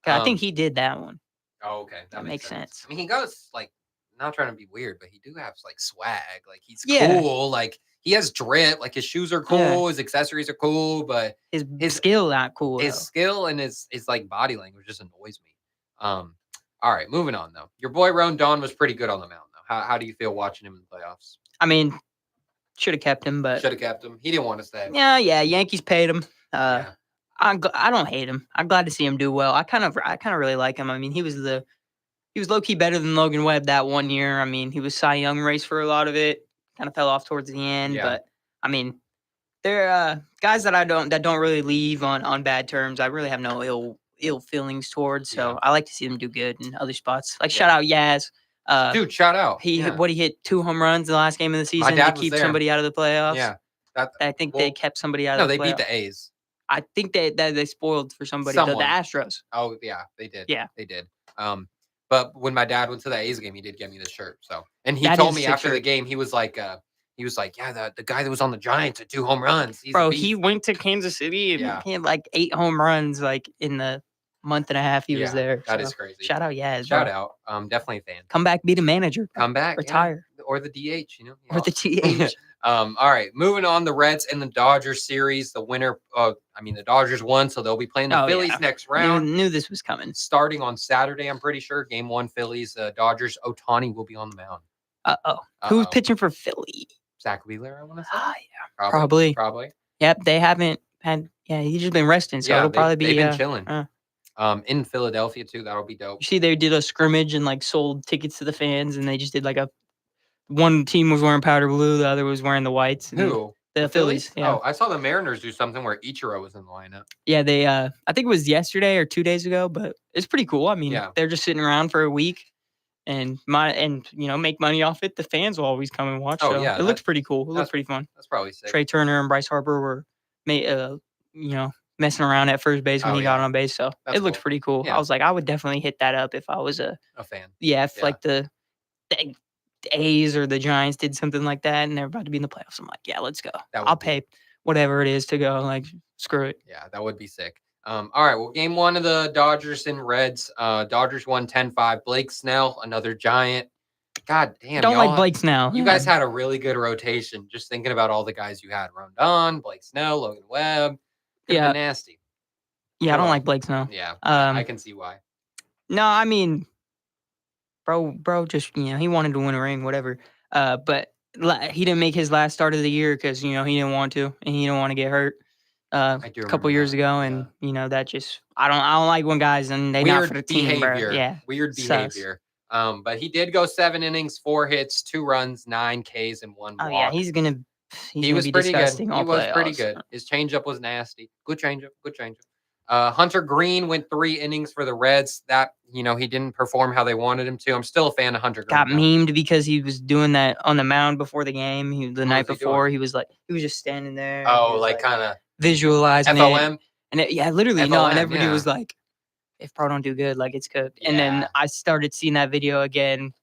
I think he did that one. Oh, okay, that makes sense. I mean, he goes like, not trying to be weird, but he do have like swag. Like he's cool. Like he has drip. Like his shoes are cool. His accessories are cool, but his skill not cool. His skill and his like body language just annoys me. All right, moving on, though. Your boy Rondon was pretty good on the mound, though. How do you feel watching him in the playoffs? I mean, should have kept him, but... Should have kept him. He didn't want to stay. Yeah, Yankees paid him. I don't hate him. I'm glad to see him do well. I kind of really like him. I mean, he was low-key better than Logan Webb that one year. I mean, he was Cy Young race for a lot of it. Kind of fell off towards the end, but, I mean, they're guys that don't really leave on bad terms. I really have no ill feelings towards, so I like to see them do good in other spots. Like shout out Yaz, dude. Shout out. He hit 2 home runs in the last game of the season to keep somebody out of the playoffs. Yeah, I think they kept somebody out of the playoffs. No, they beat the A's. I think they spoiled for somebody. The Astros. Oh yeah, they did. Yeah, they did. But when my dad went to the A's game, he did get me the shirt. So, and he told me after the game, he was like, yeah, the guy that was on the Giants at 2 home runs. He went to Kansas City and he had like 8 home runs like in the month and a half he was there. That is crazy. Shout out Yaz. Shout out. Definitely a fan. Come back, be the manager. Come back. Retire. Or the DH, Or the DH. All right. Moving on, the Reds and the Dodgers series. The winner, the Dodgers won, so they'll be playing the Phillies next round. Knew this was coming. Starting on Saturday, I'm pretty sure. Game 1, Phillies. Dodgers, Ohtani will be on the mound. Who's pitching for Philly? Zach Wheeler, I want to say. Yeah. Probably. Yep, they haven't had. Yeah, he's just been resting, so it'll probably be. They've been chilling. In Philadelphia too, that'll be dope. You see, they did a scrimmage and like sold tickets to the fans, and they just did like one team was wearing powder blue, the other was wearing the whites. Who? The Phillies. Yeah. Oh, I saw the Mariners do something where Ichiro was in the lineup. Yeah, they. I think it was yesterday or 2 days ago, but it's pretty cool. I mean, they're just sitting around for a week, and make money off it. The fans will always come and watch. Oh, so yeah, it looks pretty cool. It looks pretty fun. That's probably sick. Trey Turner and Bryce Harper were, messing around at first base when he got on base. So it looks pretty cool. Yeah. I was like, I would definitely hit that up if I was a fan. Yeah, if like the A's or the Giants did something like that and they're about to be in the playoffs, I'm like, yeah, let's go. I'll pay whatever it is to go. Like, screw it. Yeah, that would be sick. All right, well, game 1 of the Dodgers and Reds. Dodgers won 10-5. Blake Snell, another Giant. God damn. Don't like Blake Snell. You guys had a really good rotation. Just thinking about all the guys you had. Rondon, Blake Snell, Logan Webb. Yeah. Nasty. Yeah, I don't like Blake Snell. Yeah, I can see why. No, I mean, bro, just, he wanted to win a ring, whatever. But he didn't make his last start of the year because, he didn't want to, and he didn't want to get hurt. a couple years ago, and that just I don't like when guys and they not for the team, bro. Yeah, weird behavior. But he did go 7 innings, 4 hits, 2 runs, 9 Ks, and 1 walk. Oh yeah, he was be pretty disgusting. Good. He was pretty good. His changeup was nasty. Good changeup. Hunter Green went 3 innings for the Reds. That he didn't perform how they wanted him to. I'm still a fan of Hunter Green. Got memed because he was doing that on the mound before the game. The night before, he was just standing there. Oh, like kind of visualizing FOM. And literally, FOM, and everybody was like, "If Pro don't do good, like it's cooked." And then I started seeing that video again,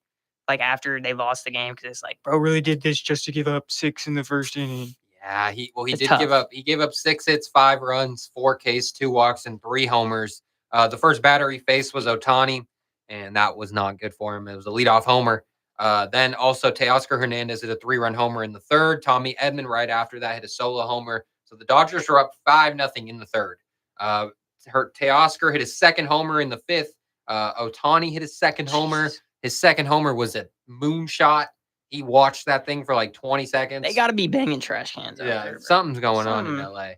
like after they lost the game, because it's like, Bro really did this just to give up 6 in the first inning. Yeah, he did give up. He gave up 6 hits, 5 runs, 4 Ks, 2 walks, and 3 homers. The first batter he faced was Ohtani, and that was not good for him. It was a leadoff homer. Then also Teoscar Hernandez hit a 3-run homer in the third. Tommy Edman right after that hit a solo homer. So the Dodgers were up 5-0 in the third. Teoscar hit his second homer in the 5th. Ohtani hit his second homer. His second homer was a moonshot. He watched that thing for like 20 seconds. They got to be banging trash cans out there. Something's going on in LA.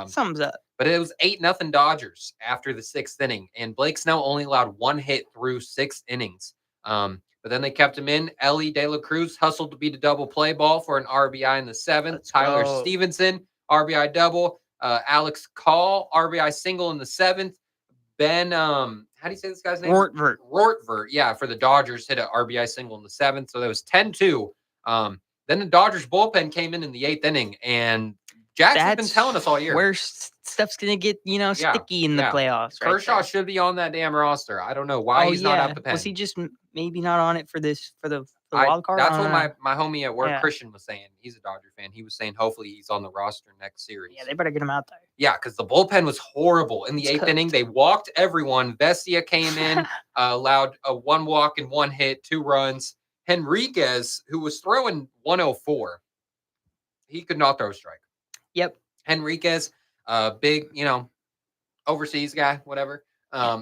Something's up. But it was 8-0 Dodgers after the 6th inning. And Blake Snell only allowed 1 hit through 6 innings. But then they kept him in. Ellie De La Cruz hustled to beat a double play ball for an RBI in the 7th. Tyler Stevenson, RBI double. Alex Call, RBI single in the 7th. Ben, how do you say this guy's name? Rortvert, yeah, for the Dodgers, hit an RBI single in the 7th. So that was 10-2. Then the Dodgers bullpen came in the 8th inning, and Jackson's been telling us all year. Where stuff's going to get, sticky in the playoffs. Kershaw should be on that damn roster. I don't know why he's not at the pen. Was he just maybe not on it for the wild card? That's what my homie at work, Christian, was saying. He's a Dodger fan. He was saying hopefully he's on the roster next series. Yeah, they better get him out there. Yeah, because the bullpen was horrible. In the 8th inning, they walked everyone. Vesia came in, allowed a 1 walk and 1 hit, 2 runs. Henriquez, who was throwing 104, he could not throw a strike. Yep. Henriquez, big, overseas guy, whatever.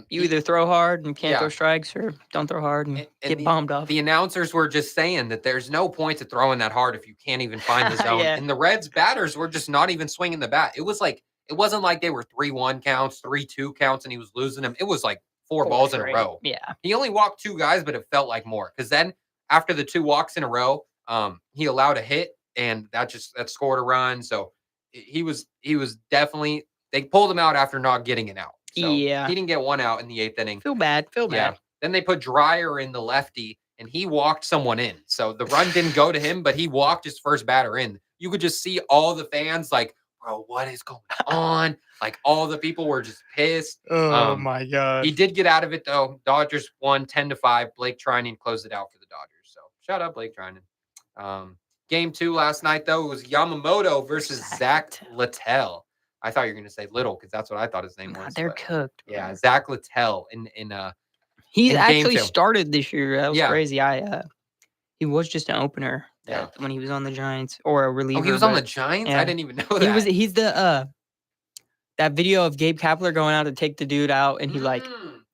You either throw hard and can't throw strikes, or don't throw hard and get bombed off. The announcers were just saying that there's no point to throwing that hard if you can't even find the zone. And the Reds batters were just not even swinging the bat. It wasn't like they were 3-1 counts, 3-2 counts, and he was losing them. It was like 4 balls in a row. Yeah. He only walked 2 guys, but it felt like more. Because then after the 2 walks in a row, he allowed a hit, and that scored a run. So he was definitely, they pulled him out after not getting it out. So he didn't get 1 out in the 8th inning. Feel bad. Then they put Dreyer in the lefty, and he walked someone in. So the run didn't go to him, but he walked his first batter in. You could just see all the fans like, bro, what is going on? Like, all the people were just pissed. Oh, my God. He did get out of it, though. Dodgers won 10-5. Blake Trinan closed it out for the Dodgers. So shout out Blake Trinan. Game 2 last night, though, was Yamamoto versus Zach Littell. I thought you were going to say Little, because that's what I thought his name was. They're cooked. Bro. Yeah, Zach Littell He's actually started this year. That was crazy. He was just an opener when he was on the Giants, or a reliever. Oh, he was on the Giants? I didn't even know that. He's the that video of Gabe Kapler going out to take the dude out, and he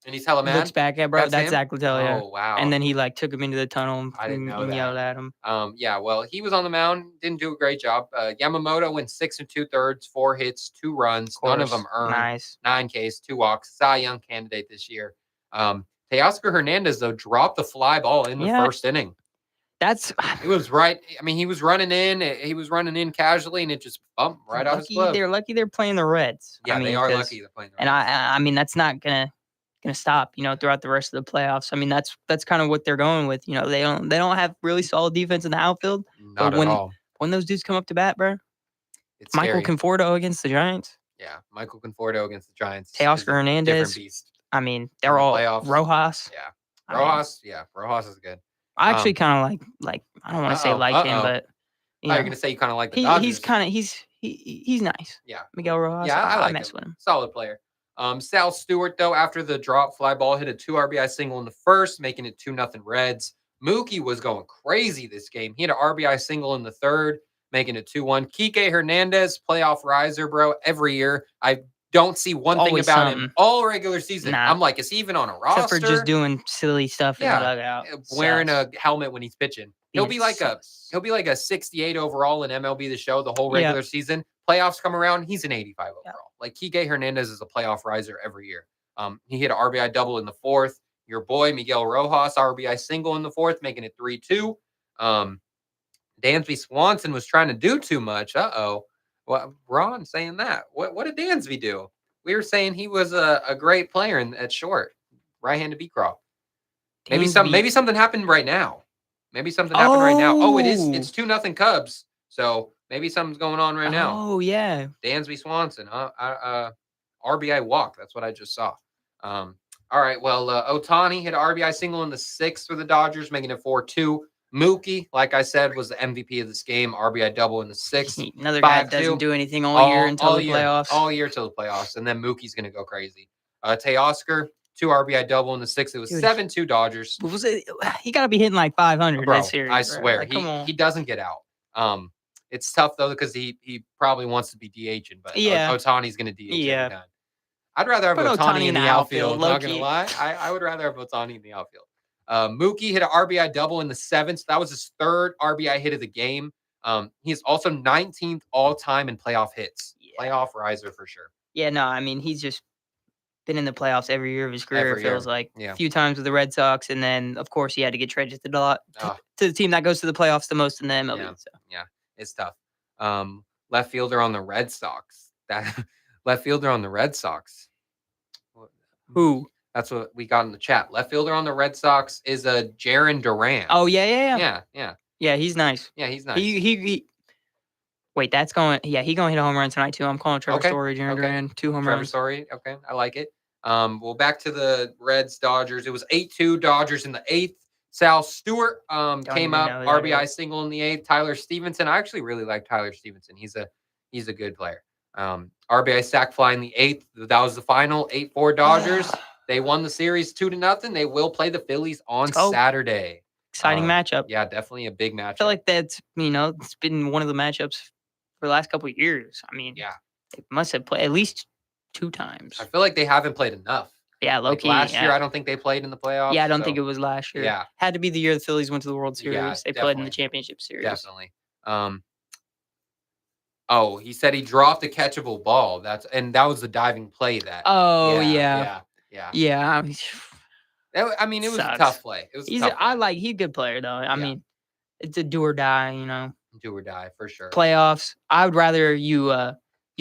and he's hella mad. Looks back at bro. That's Zach Littell. Yeah. Oh wow. And then he took him into the tunnel and yelled at him. Yeah. Well, he was on the mound. Didn't do a great job. Yamamoto went 6 2/3, 4 hits, 2 runs. None of them earned. Nice. 9 Ks, 2 walks. Cy Young candidate this year. Teoscar Hernandez though dropped the fly ball in the first inning. It was right. I mean, he was running in. He was running in casually, and it just bumped right out his glove. They're lucky they're playing the Reds. Yeah, they are lucky they're playing the Reds. And I mean, that's not gonna stop. Throughout the rest of the playoffs. I mean, that's kind of what they're going with. They don't have really solid defense in the outfield. Not at all. When those dudes come up to bat, bro. It's Michael Conforto against the Giants. Yeah, Michael Conforto against the Giants. Teoscar Hernandez. Different beast. I mean, they're all playoffs. Rojas. Yeah, Rojas. Rojas is good. I actually kind of like. I don't want to say like him, but you're gonna say you kind of like the Dodgers. He's nice. Yeah, Miguel Rojas. Yeah, I like mess him. with him. Solid player. Sal Stewart though, after the drop fly ball, hit a 2 RBI single in the first, making it 2-0 Reds. Mookie was going crazy this game. He had an RBI single in the third, making it 2-1. Kike Hernandez, playoff riser, bro. Every year, I don't see one thing Always about him something. all regular season. Nah. I'm like, is he even on a roster? Except for just doing silly stuff in the Yeah, dugout. wearing Sus. a helmet when he's pitching. He'll be like a 68 overall in MLB The Show the whole regular season. Playoffs come around, he's an 85 overall. Like Kike Hernandez is a playoff riser every year. He hit an RBI double in the fourth. Your boy Miguel Rojas RBI single in the fourth, making it 3-2. Dansby Swanson was trying to do too much. Well, Ron saying that. What did Dansby do? We were saying he was a great player at short, right-handed Beecroft. Maybe something happened right now. Maybe something happened right now. Oh, it's 2-0 Cubs. So maybe something's going on right now. Oh yeah. Dansby Swanson, RBI walk. That's what I just saw. All right. Well, Ohtani hit an RBI single in the sixth for the Dodgers, making it 4-2. Mookie, like I said, was the MVP of this game. RBI double in the sixth. Another guy that doesn't do anything all year until the playoffs. All year till the playoffs, and then Mookie's going to go crazy. Teoscar, 2 RBI double in the sixth. It was 7-2 Dodgers. He got to be hitting like 500 Bro, that series. I swear. Like, he doesn't get out. It's tough, though, because he probably wants to be DHing, but Ohtani's going to DH every time. I'd rather have Ohtani in the outfield. Not going to lie. I would rather have Ohtani in the outfield. Mookie hit an RBI double in the seventh. That was his third RBI hit of the game. He is also 19th all-time in playoff hits. Playoff riser for sure. Yeah, no, I mean, he's just been in the playoffs every year of his career, Every it feels year. like. A few times with the Red Sox, and then, of course, he had to get traded to the team that goes to the playoffs the most in the MLB. Yeah, it's tough. Left fielder on the Red Sox. Left fielder on the Red Sox. Who? That's what we got in the chat. Left fielder on the Red Sox is a Jaron Duran. Oh, yeah. Yeah, he's nice. Yeah, he's nice. He wait, that's going. Yeah, he gonna hit a home run tonight too. I'm calling Trevor Story, Jaron Duran, 2 home runs. Trevor Story. Okay, I like it. Well, back to the Reds Dodgers. It was 8-2 Dodgers in the eighth. Sal Stewart came up, RBI single in the eighth. Tyler Stevenson. I actually really like Tyler Stevenson. He's a good player. RBI sac fly in the eighth. That was the final. 8-4 Dodgers. They won the series 2-0. They will play the Phillies on Saturday. Exciting matchup. Yeah, definitely a big matchup. I feel like that's, it's been one of the matchups for the last couple of years. I mean, they must have played at least 2 times. I feel like they haven't played enough. Yeah, low-key. Last year, I don't think they played in the playoffs. Yeah, I don't think it was last year. Yeah. Had to be the year the Phillies went to the World Series. Yeah, they played in the championship series. Definitely. He said he dropped a catchable ball. That was the diving play that. Oh, yeah. Yeah. I mean, it was a tough play. He's Do or die for sure. Playoffs. I would rather you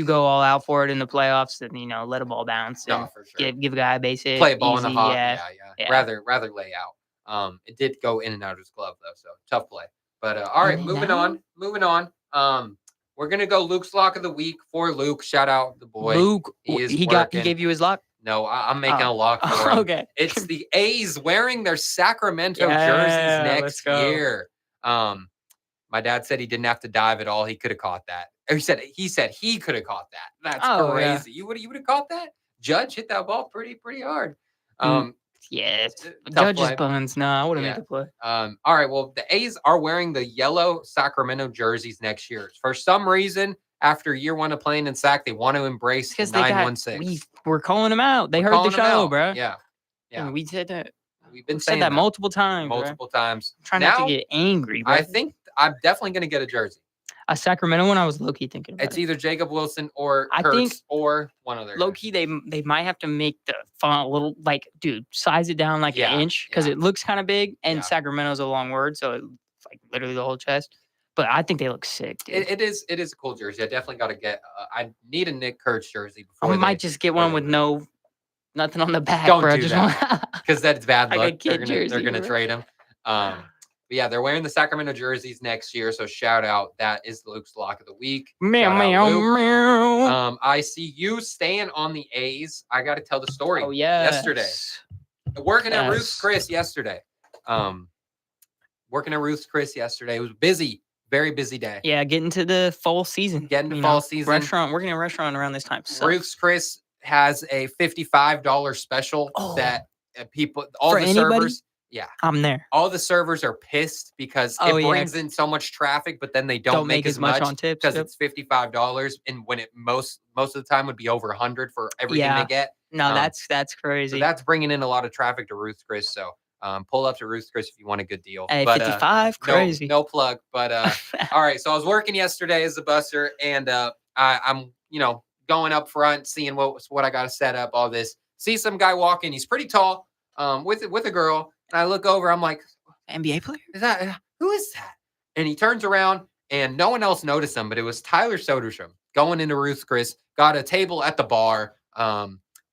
go all out for it in the playoffs than let a ball bounce and for sure. give a guy a base hit. Play a ball in the hot. Yeah. Rather lay out. It did go in and out of his glove though, so tough play. But all right, moving on. We're gonna go Luke's lock of the week for Luke. Shout out the boy. Luke, he gave you his lock. No, I'm making a lock for him. Okay. It's the A's wearing their Sacramento jerseys next year. My dad said he didn't have to dive at all. He could have caught that. He said he could have caught that. That's crazy. Yeah. You would have caught that? Judge hit that ball pretty hard. Yes. Judge's buns. No, I wouldn't make the play. All right. Well, the A's are wearing the yellow Sacramento jerseys next year. For some reason, after year one of playing in SAC, they want to embrace the 916. We're calling them out. They heard the show, bro. Yeah. And we said that. We've been saying that multiple times. Multiple times. I'm trying not to get angry, bro. I think I'm definitely going to get a jersey. A Sacramento one, I was low-key thinking about. It's either Jacob Wilson or Kurtz or one other. Low-key, they might have to make the font a little, size it down like an inch because it looks kind of big, and Sacramento's a long word, so it's like literally the whole chest. But I think they look sick, dude. It is a cool jersey. I definitely got to get. I need a Nick Kurtz jersey before. I might just get one with nothing on the back. Don't bro. do that because that's bad luck. They're gonna trade him. But yeah, they're wearing the Sacramento jerseys next year. So shout out. That is Luke's lock of the week. Meow. I see you staying on the A's. I got to tell the story. Oh yeah. Yesterday, working at Ruth's Chris yesterday. Working at Ruth's Chris yesterday. It was busy. Very busy day. Yeah, getting to the fall season. Fall season. Working in a restaurant around this time. Ruth's Chris has a $55 special that people, all the servers. Yeah. I'm there. All the servers are pissed because it brings in so much traffic, but then they don't make as much on tips because it's $55, and when it most of the time would be over 100 for everything they get. No, that's crazy. So that's bringing in a lot of traffic to Ruth's Chris. So pull up to Ruth's Chris if you want a good deal. Hey, but 55, crazy. No plug. But all right. So I was working yesterday as a busser, and I'm going up front, seeing what I got to set up. All this. See some guy walking. He's pretty tall. With a girl, and I look over. I'm like, NBA player? Who is that? And he turns around, and no one else noticed him, but it was Tyler Soderstrom going into Ruth's Chris. Got a table at the bar.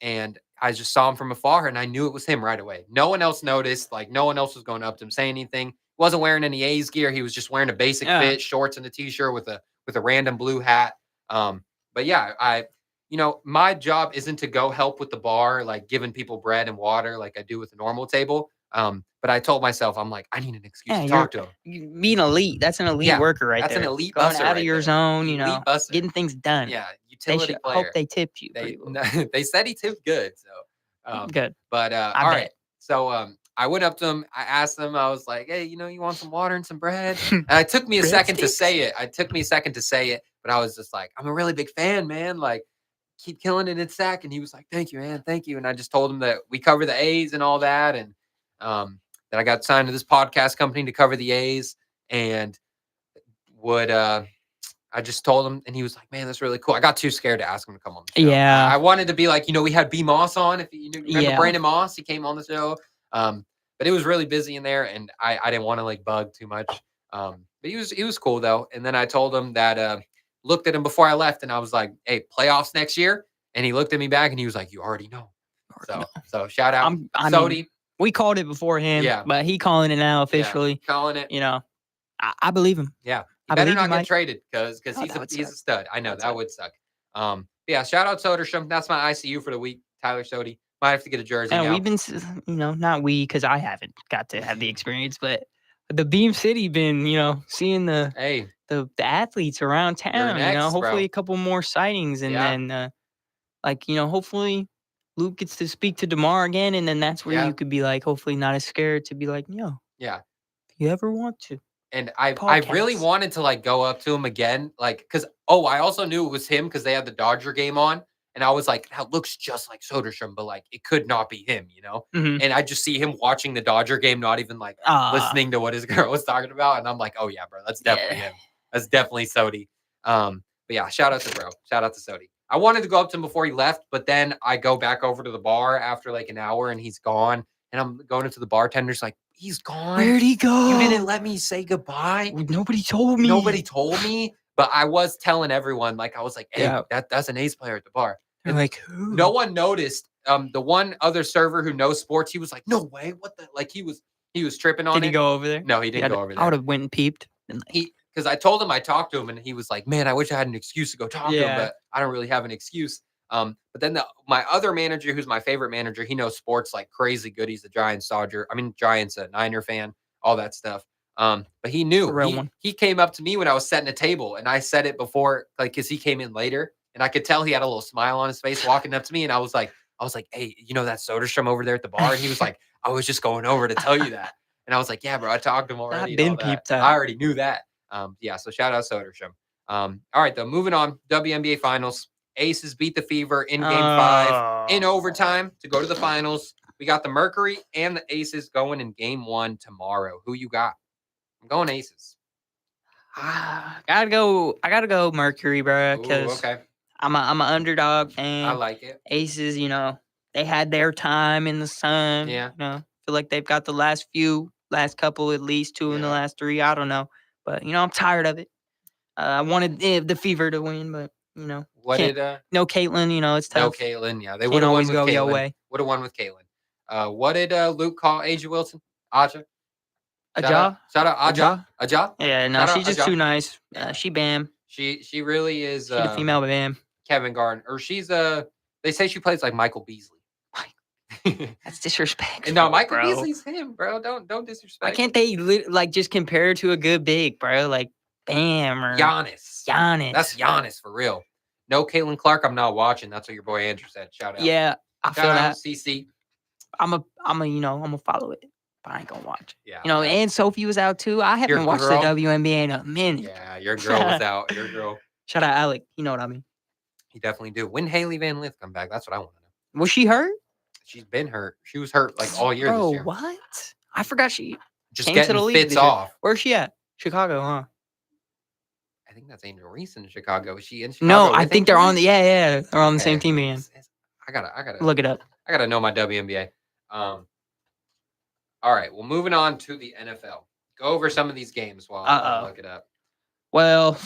And I just saw him from afar, and I knew it was him right away. No one else noticed. Like, no one else was going up to him, saying anything. Wasn't wearing any A's gear. He was just wearing a basic fit, shorts and a t-shirt with a random blue hat. But yeah, my job isn't to go help with the bar, like giving people bread and water like I do with a normal table. But I told myself, I'm like, I need an excuse to talk to him. Being elite, that's an elite worker right there. That's an elite going busser out of your zone, getting things done. Yeah, utility player. I hope they tipped you. They said he tipped good, so good. But all right, so I went up to him. I asked him. I was like, "Hey, you want some water and some bread?" And it took me a second to say it. But I was just like, "I'm a really big fan, man. Like, keep killing it in SAC." And he was like, "Thank you, man. Thank you." And I just told him that we cover the A's and all that, and that I got signed to this podcast company to cover the A's, and I just told him, and he was like, "Man, that's really cool." I got too scared to ask him to come on the show. Yeah. I wanted to be like, we had B. Moss on. If you remember Brandon Moss, he came on the show. But it was really busy in there, and I didn't want to like bug too much. But he was cool though. And then I told him that looked at him before I left, and I was like, "Hey, playoffs next year." And he looked at me back, and he was like, "You already know." So shout out Sodi. We called it before him, but he calling it now officially. Calling it. I believe him. Yeah. He better not get traded because he's a stud. I know that would suck. Yeah, shout out Soderstrom. That's my ICU for the week, Tyler Sodi. Might have to get a jersey now. We've been, not we, because I haven't got to have the experience, but the Beam City been, seeing the athletes around town. Hopefully a couple more sightings, and then hopefully Luke gets to speak to DeMar again, and then that's where you could be like, hopefully not as scared to be like, if you ever want to. And I really wanted to like go up to him again, like, because I also knew it was him because they had the Dodger game on, and I was like, that looks just like Soderstrom, but like it could not be him, Mm-hmm. And I just see him watching the Dodger game, not even like listening to what his girl was talking about, and I'm like, oh yeah, bro, that's definitely him. That's definitely Sodi. But yeah, shout out to bro, shout out to Sodi. I wanted to go up to him before he left, but then I go back over to the bar after like an hour, and he's gone. And I'm going into the bartender's like, he's gone. Where'd he go? You didn't let me say goodbye. Nobody told me. But I was telling everyone, like, I was like, hey, that's an A's player at the bar. They're like, who? No one noticed. The one other server who knows sports, he was like, no way. What the? Like, he was tripping on it. Did he go over there? No, he didn't go over there. I would have went and peeped. Because I told him I talked to him, and he was like, man, I wish I had an excuse to go talk to him, but I don't really have an excuse. But then my other manager, who's my favorite manager, he knows sports like crazy good. He's a Giants a Niner fan, all that stuff. But he knew he came up to me when I was setting a table, and I said it before, like, cause he came in later, and I could tell he had a little smile on his face walking up to me. And I was like, hey, that Soderstrom over there at the bar? And he was like, I was just going over to tell you that. And I was like, yeah, bro, I talked to him already. I already knew that. So shout out Soderstrom. All right, though, moving on. WNBA Finals. Aces beat the Fever in Game 5 in overtime to go to the finals. We got the Mercury and the Aces going in Game 1 tomorrow. Who you got? I'm going Aces. I gotta go Mercury, bro. Because I'm an underdog fan. I like it. Aces, they had their time in the sun. Yeah. Feel like they've got the last couple, at least 2 in the last 3. I don't know, but I'm tired of it. I wanted the Fever to win, but no Caitlin, it's tough. No Caitlin, yeah. They would have won with Caitlin. Would have won with Caitlin. What did Luke call Aja Wilson? Aja? Shout out Aja. Aja? Yeah, no, she's just too nice. She Bam. She really is. She's a female Bam. Kevin Garnett. Or she's they say she plays like Michael Beasley. That's disrespect. No, Michael Beasley's him, bro. Don't disrespect. Why can't they just compare her to a good big, bro? Like Bam or Giannis. That's Giannis for real. No Caitlin Clark, I'm not watching. That's what your boy Andrew said. Shout out. Yeah, I feel that. CC. I'm gonna follow it. but I ain't gonna watch it. Yeah. You know, and Sophie was out too. I haven't watched the WNBA in a minute. Yeah, your girl was out. Your girl. Shout out Alec. You know what I mean. You definitely do. When Haley Van Lith come back, that's what I want to know. Was she hurt? She's been hurt. She was hurt like all year this year. What? I forgot she just came getting to the league fits off. Where's she at? Chicago, huh? I think that's Angel Reese in Chicago. Is she in Chicago? No, I think they're on the they're on the same team again. I gotta look it up. I gotta know my WNBA. All right, well, moving on to the NFL. Go over some of these games while I look it up. Well,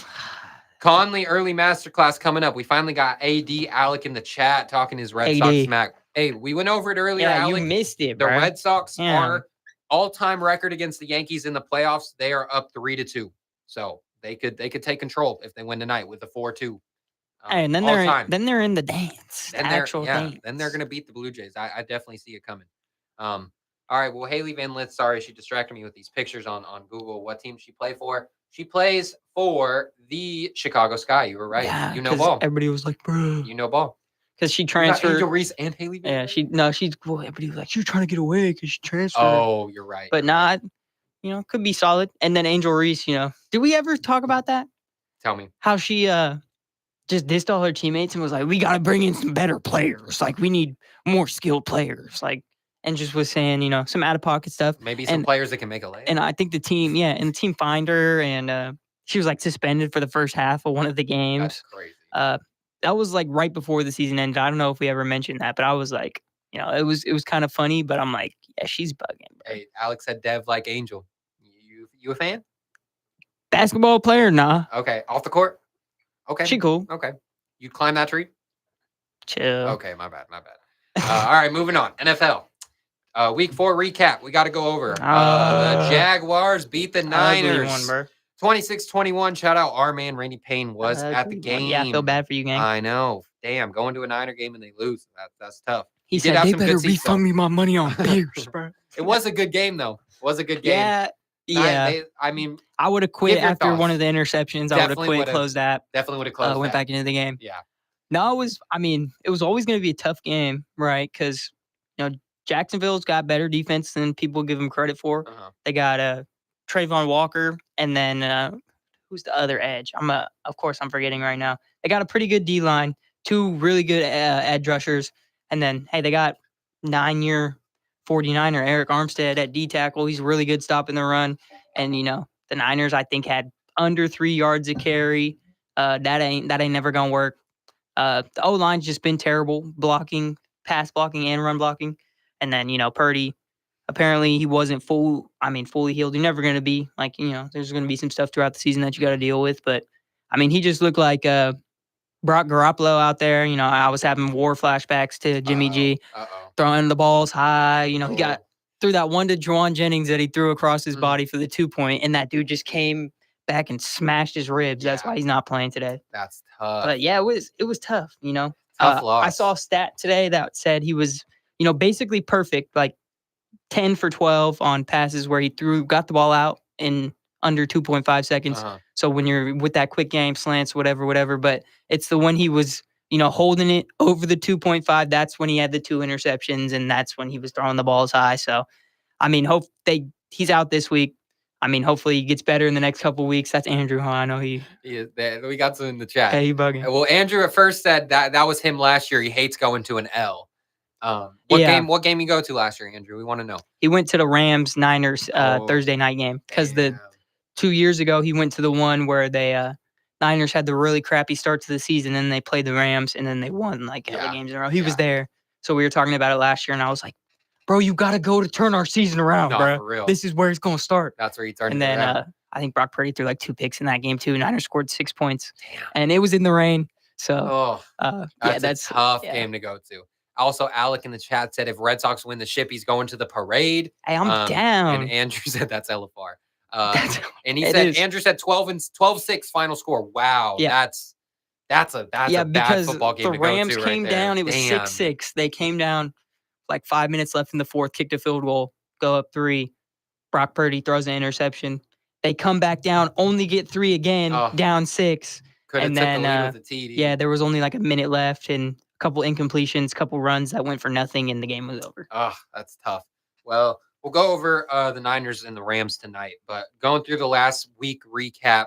Conley early masterclass coming up. We finally got AD Alec in the chat talking his Red Sox smack. Hey, we went over it earlier. Yeah, Alec. you missed it, bro. The Red Sox are all-time record against the Yankees in the playoffs. They are up 3-2, so they could take control if they win tonight with a 4-2. And then they're in the dance, the actual dance. Then they're gonna beat the Blue Jays. I definitely see it coming. All right. Well, Haley Van Lith, sorry, she distracted me with these pictures on Google. What team she play for? She plays for the Chicago Sky. You were right. Yeah, you know ball. Everybody was like, bro. You know ball. Because she transferred. Angel Reese and Haley Van Lith? Yeah, everybody was like, she was trying to get away because she transferred. Oh, you're right. But not, could be solid. And then Angel Reese, did we ever talk about that? Tell me. How she just dissed all her teammates and was like, we got to bring in some better players. Like, we need more skilled players. Like, and just was saying, some out-of-pocket stuff. Maybe some players that can make a lay. And I think the team, and the team fined her, and she was, like, suspended for the first half of one of the games. That's crazy. That was, like, right before the season ended. I don't know if we ever mentioned that, but I was like, it was kind of funny, but I'm like, yeah, she's bugging. Bro. Hey, Alex said Dev like Angel. You a fan? Basketball player? Nah. Okay. Off the court? Okay. She cool. Okay. You climb that tree? Chill. Okay, my bad. All right, moving on. NFL. Week 4 recap. We got to go over. The Jaguars beat the Niners. 26-21. Shout out our man Randy Payne was at the game. Yeah, I feel bad for you, gang. I know. Damn, going to a Niner game and they lose. That's tough. He said they better refund me my money on beers, bro. It was a good game though. It was a good game. Yeah. I would have quit after one of the interceptions. I would have quit, closed that. Definitely would have closed. Went back into the game. Yeah. No, it was always going to be a tough game, right? Because Jacksonville's got better defense than people give them credit for. They got Trayvon Walker, and then who's the other edge? Of course, I'm forgetting right now. They got a pretty good D line, 2 really good edge rushers, and then they got 9-year 49er Eric Armstead at D tackle. He's really good stopping the run, and the Niners I think had under 3 yards a carry. That ain't never gonna work. The O line's just been terrible blocking, pass blocking, and run blocking. And then, Purdy, apparently he wasn't fully healed. You're never going to be like, there's going to be some stuff throughout the season that you got to deal with. But, he just looked like Brock Garoppolo out there. I was having war flashbacks to Jimmy G throwing the balls high. He got threw that one to Juwan Jennings that he threw across his body for the 2-point. And that dude just came back and smashed his ribs. That's why he's not playing today. That's tough. But, yeah, it was tough, Tough loss. I saw a stat today that said he was basically perfect, like 10 for 12 on passes where he got the ball out in under 2.5 seconds. So when you're with that quick game, slants, whatever, but it's the one he was, holding it over the 2.5. That's when he had the 2 interceptions, and that's when he was throwing the balls high. So, he's out this week. Hopefully he gets better in the next couple of weeks. That's Andrew, huh? I know he is. We got some in the chat. Hey, he bugging. Well, Andrew at first said that was him last year. He hates going to an L. What game you go to last year, Andrew? We want to know. He went to the Rams Niners Thursday night game because the 2 years ago he went to the one where they Niners had the really crappy start to the season, and they played the Rams, and then they won like hella games in a row. He was there, so we were talking about it last year, and I was like, "Bro, you got to go to turn our season around, bro. For real. This is where it's gonna start." That's where he turned. And then I think Brock Purdy threw like 2 picks in that game too. Niners scored 6 points, and it was in the rain. So that's a tough game to go to. Also, Alec in the chat said if Red Sox win the ship, he's going to the parade. Hey, I'm down. And Andrew said that's LFR. And he said Andrew said 12-6 final score. Wow, that's a bad football game. The Rams came down. It was 6-6. They came down like 5 minutes left in the fourth, kicked a field goal, go up 3. Brock Purdy throws an interception. They come back down, only get 3 again, down 6. And then with the TD. There was only like a minute left and a couple incompletions, couple runs that went for nothing, and the game was over. Oh, that's tough. Well, we'll go over the Niners and the Rams tonight. But going through the last week recap,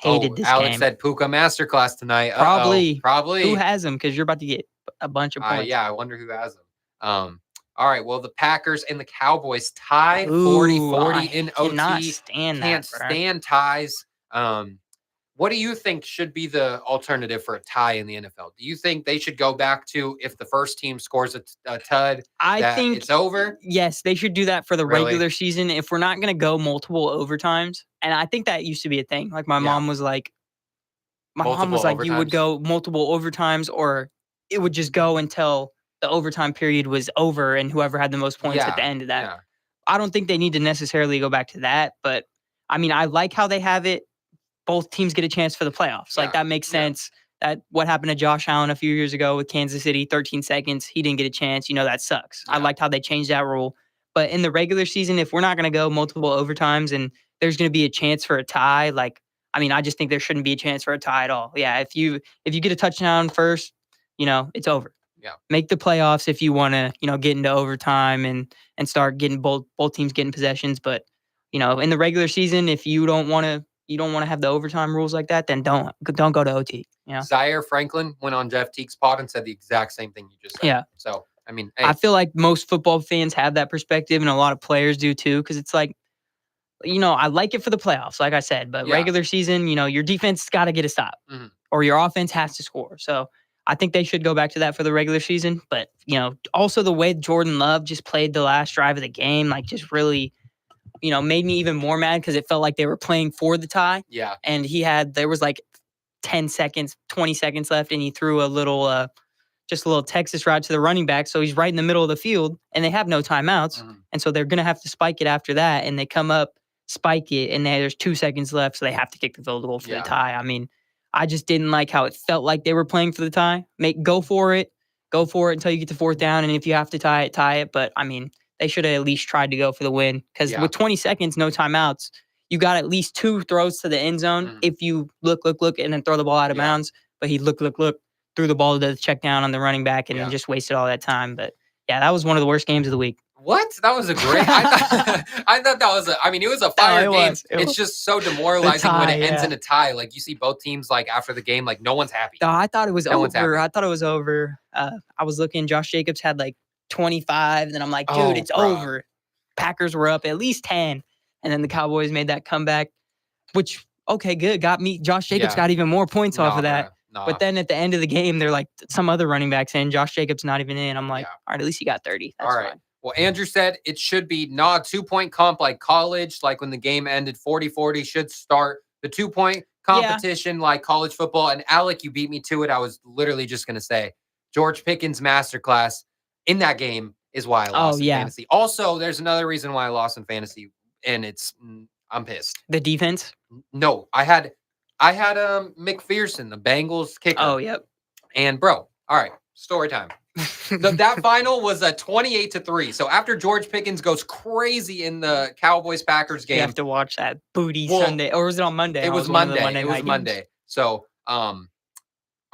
Hated this Alex game. said Puka masterclass tonight. Probably. Probably. Who has him? Because you're about to get a bunch of points. Yeah, I wonder who has them. All right, well, the Packers and the Cowboys tied 40-40 in OT. Can't stand ties. What do you think should be the alternative for a tie in the NFL? Do you think they should go back to if the first team scores a tud, I think it's over? Yes, they should do that for the regular season if we're not going to go multiple overtimes. And I think that used to be a thing. Like my mom was like, you would go multiple overtimes or it would just go until the overtime period was over and whoever had the most points at the end of that. Yeah. I don't think they need to necessarily go back to that. But, I mean, I like how they have it. Both teams get a chance for the playoffs. Like, that makes sense. That what happened to Josh Allen a few years ago with Kansas City, 13 seconds. He didn't get a chance. That sucks. Yeah. I liked how they changed that rule. But in the regular season, if we're not going to go multiple overtimes and there's going to be a chance for a tie, I just think there shouldn't be a chance for a tie at all. Yeah, if you get a touchdown first, it's over. Yeah. Make the playoffs if you want to, get into overtime and start getting both teams getting possessions. But, in the regular season, if you don't want to have the overtime rules like that, then don't go to OT. Zaire Franklin went on Jeff Teague's pod and said the exact same thing you just said. Yeah. So, I mean, I feel like most football fans have that perspective and a lot of players do too, because it's like, I like it for the playoffs, like I said, but regular season, your defense got to get a stop or your offense has to score. So I think they should go back to that for the regular season. But, also the way Jordan Love just played the last drive of the game, just really, made me even more mad because it felt like they were playing for the tie. Yeah. And there was 10 seconds, 20 seconds left, and he threw a little Texas route to the running back. So he's right in the middle of the field and they have no timeouts. And so they're going to have to spike it after that. And they come up, spike it, and there's 2 seconds left. So they have to kick the field goal for the tie. I mean, I just didn't like how it felt like they were playing for the tie. Go for it until you get to fourth down. And if you have to tie it. But I mean, they should have at least tried to go for the win because with 20 seconds, no timeouts, you got at least 2 throws to the end zone. If you look, and then throw the ball out of bounds. But he look, threw the ball to the check down on the running back and then just wasted all that time. But yeah, that was one of the worst games of the week. What? That was a great. I thought that was it was a fire game. It's just so demoralizing when it ends in a tie. Like you see both teams after the game, no one's happy. No, I thought it was over. I thought it was over. I was looking. Josh Jacobs had 25, and then I'm like, dude, it's over. Packers were up at least 10, and then the Cowboys made that comeback, which okay, good. Got me. Josh Jacobs got even more points off of that. Nah. But then at the end of the game, they're like some other running backs in. Josh Jacobs not even in. I'm like, all right, at least he got 30. That's fine. Well, Andrew said it should be not a 2-point comp like college, like when the game ended 40-40, should start the 2-point competition like college football. And Alec, you beat me to it. I was literally just going to say George Pickens' masterclass in that game is why I lost in fantasy. Also, there's another reason why I lost in fantasy, and I'm pissed. The defense? No, I had McPherson, the Bengals kicker. Oh, yep. And bro, all right, story time. That final was a 28-3. So after George Pickens goes crazy in the Cowboys-Packers game. You have to watch that booty Sunday. Or was it on Monday? It was Monday. So, all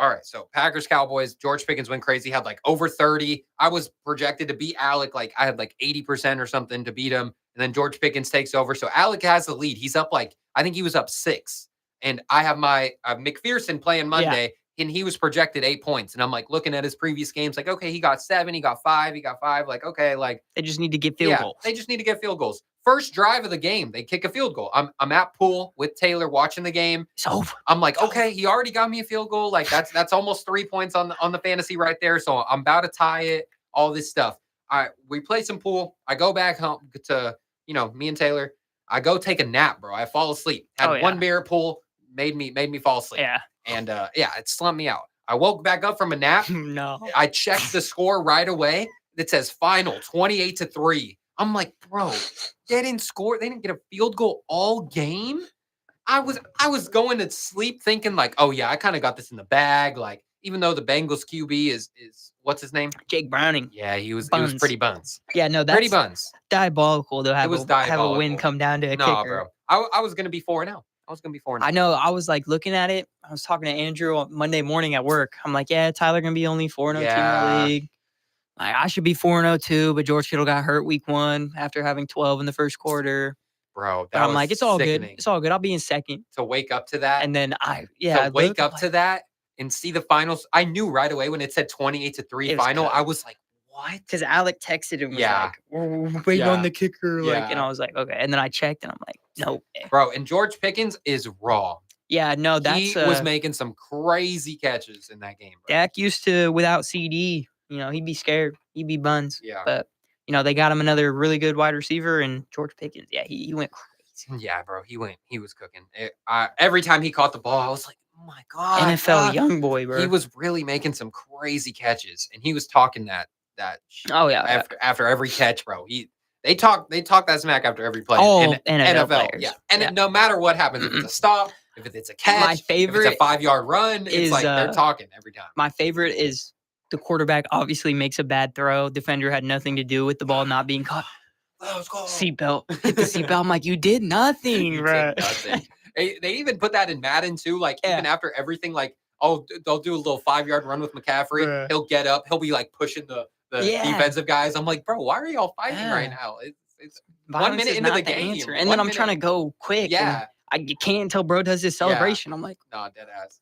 right. So Packers-Cowboys, George Pickens went crazy, had over 30. I was projected to beat Alec. I had 80% or something to beat him. And then George Pickens takes over. So Alec has the lead. He's up I think he was up 6. And I have my McPherson playing Monday. Yeah. And he was projected 8 points. And I'm looking at his previous games, okay, he got 7, he got 5, okay, they just need to get field goals. They just need to get field goals. First drive of the game, they kick a field goal. I'm at pool with Taylor watching the game. It's over. I'm okay, he already got me a field goal. That's almost 3 points on the fantasy right there. So I'm about to tie it, all this stuff. All right, we play some pool. I go back home to, me and Taylor. I go take a nap, bro. I fall asleep. Had one beer at pool, made me fall asleep. Yeah. And it slumped me out. I woke back up from a nap. No. I checked the score right away. It says final 28-3. I'm like, bro, they didn't score. They didn't get a field goal all game. I was going to sleep thinking oh yeah, I kind of got this in the bag. Even though the Bengals QB is what's his name? Jake Browning. Yeah, he was pretty buns. Yeah, no, that's pretty buns. Diabolical to have a win come down to a kicker. Bro. I was gonna be 4-0. I was going to be 4-0. I know. I was looking at it. I was talking to Andrew on Monday morning at work. I'm like, yeah, Tyler going to be only 4-0 team in the league. Like, I should be 4-0 too, but George Kittle got hurt week 1 after having 12 in the first quarter. Bro, But I'm like, it's all good. It's all good. I'll be in second. To wake up to that. And then wake up to that and see the finals. I knew right away when it said 28-3 final. I was like, what? Because Alec texted and was like, we're waiting on the kicker. Like, and I was like, okay. And then I checked and I'm like, nope. Bro, and George Pickens is raw. Yeah, no, he was making some crazy catches in that game. Bro. Dak used to, without CD, he'd be scared. He'd be buns. Yeah. But, they got him another really good wide receiver, and George Pickens, he went crazy. Yeah, bro, he was cooking. Every time he caught the ball, I was like, oh my God. NFL young boy, bro. He was really making some crazy catches, and he was talking that oh yeah, after every catch, bro. They talk that smack after every play. All NFL players. Yeah. And no matter what happens, if it's a stop, if it's a catch, my favorite if it's a 5-yard run, it's like they're talking every time. My favorite is the quarterback obviously makes a bad throw. Defender had nothing to do with the ball not being caught. Let's go. Seatbelt. Hit the seatbelt. I'm like, you did nothing, bro. They even put that in Madden too. Like even after everything, like they'll do a little 5-yard run with McCaffrey. He'll get up. He'll be like pushing the defensive guys. I'm like, bro, why are y'all fighting right now? It's 1 minute into the game, and then I'm trying to go quick. Yeah, you can't until bro does his celebration. I'm like, no, dead ass.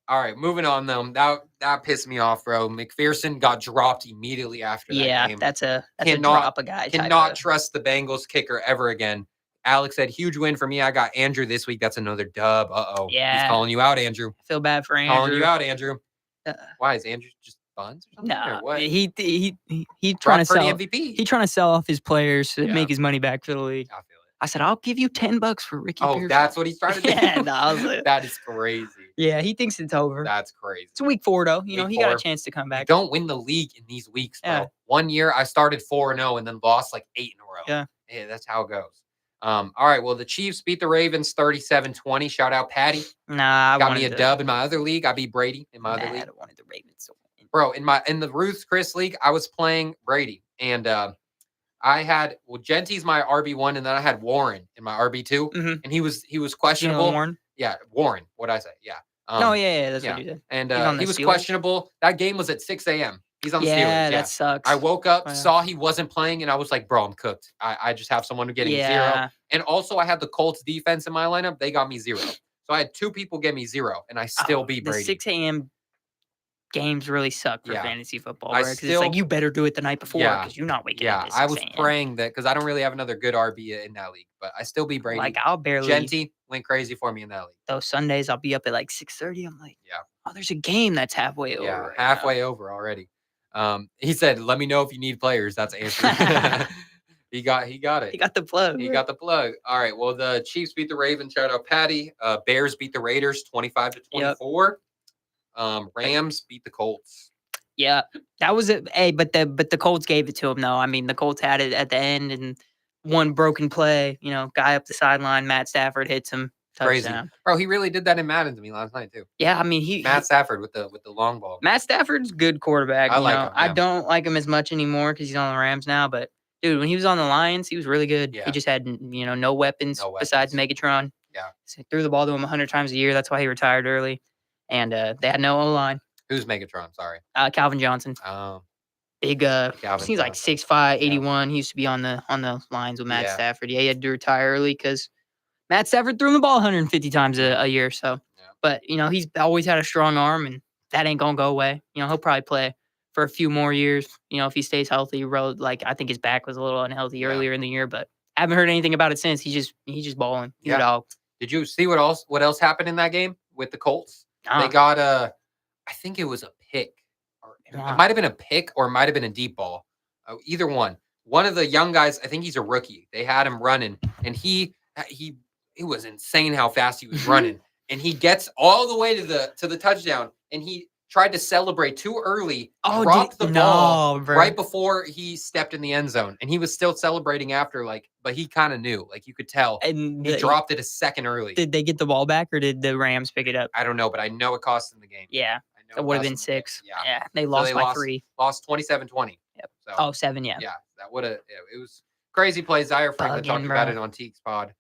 All right, moving on though. That pissed me off, bro. McPherson got dropped immediately after that game. Yeah, that's a drop a guy. Cannot trust the Bengals kicker ever again. Alex said, huge win for me. I got Andrew this week. That's another dub. Uh-oh. Yeah. He's calling you out, Andrew. I feel bad for Andrew. Calling you out, Andrew. Why is Andrew just buns or something? No, or what? he trying to sell MVP. He trying to sell off his players to make his money back for the league. I feel it. I said, I'll give you $10 for Ricky Pearson. That's what he's trying to do? Yeah, no, I was like, that is crazy. Yeah, he thinks it's over. That's crazy. It's week 4, though. He got a chance to come back. You don't win the league in these weeks, bro. Yeah. 1 year, I started 4-0 and then lost like 8 in a row. Yeah, that's how it goes. All right, well, the Chiefs beat the Ravens 37-20. Shout out Patty. Nah, I got me a dub in my other league. I beat Brady in my other league. I wanted the Ravens to win. Bro, in the Ruth Chris league, I was playing Brady, and I had Gentie's my RB1, and then I had Warren in my RB2, and he was questionable. Warren? Yeah, Warren. What'd I say? Yeah. That's what you did. And he was questionable. That game was at 6 a.m. He's on the Steelers. Yeah, that sucks. I woke up, saw he wasn't playing, and I was like, bro, I'm cooked. I just have someone getting 0. And also, I had the Colts defense in my lineup. They got me 0. So I had 2 people get me 0, and I still beat Brady. The 6 a.m. games really suck for fantasy football. Because it's like, you better do it the night before because you're not waking up at 6 I was praying that because I don't really have another good RB in that league, but I still beat Brady. Like, I'll barely. Genty went crazy for me in that league. Those Sundays, I'll be up at like 6:30. I'm like, oh, there's a game that's halfway over. Yeah, halfway over already. He said, let me know if you need players. That's Andrew. He got it. He got the plug. He got the plug. All right. Well, the Chiefs beat the Ravens. Shout out Patty. Bears beat the Raiders 25-24. Rams beat the Colts. Yeah, that was it. Hey, but the Colts gave it to him though. I mean, the Colts had it at the end and one broken play. Guy up the sideline, Matt Stafford hits him. Crazy, bro. He really did that in Madden to me last night too. Yeah, I mean Matt Stafford with the long ball. Matt Stafford's good quarterback. I like him. I don't like him as much anymore because he's on the Rams now. But dude, when he was on the Lions, he was really good. Yeah. He just had no weapons besides Megatron. Yeah, so he threw the ball to him 100 times a year. That's why he retired early. And they had no O-line. Who's Megatron? Sorry, Calvin Johnson. Oh, big. He's like 6'5", 81. He used to be on the lines with Matt Stafford. Yeah, he had to retire early because Matt Stafford threw him the ball 150 times a year. So, but he's always had a strong arm, and that ain't gonna go away. He'll probably play for a few more years. If he stays healthy. Like I think his back was a little unhealthy earlier in the year, but I haven't heard anything about it since. He's just balling. He's a dog. Did you see what else happened in that game with the Colts? They got I think it was a pick. It might have been a pick or it might have been a deep ball. Either one. One of the young guys, I think he's a rookie. They had him running, and it was insane how fast he was running. And he gets all the way to the touchdown, and he tried to celebrate too early, dropped the ball right before he stepped in the end zone. And he was still celebrating after, but he kind of knew. Like, you could tell. And he dropped it a second early. Did they get the ball back, or did the Rams pick it up? I don't know, but I know it cost them the game. Yeah. It would have been 6. Yeah. They lost by 3. Lost 27-20. Yep. So, 7, yeah. Yeah. That would have, it was crazy play. Zaire Franklin talked about it on Teek's pod.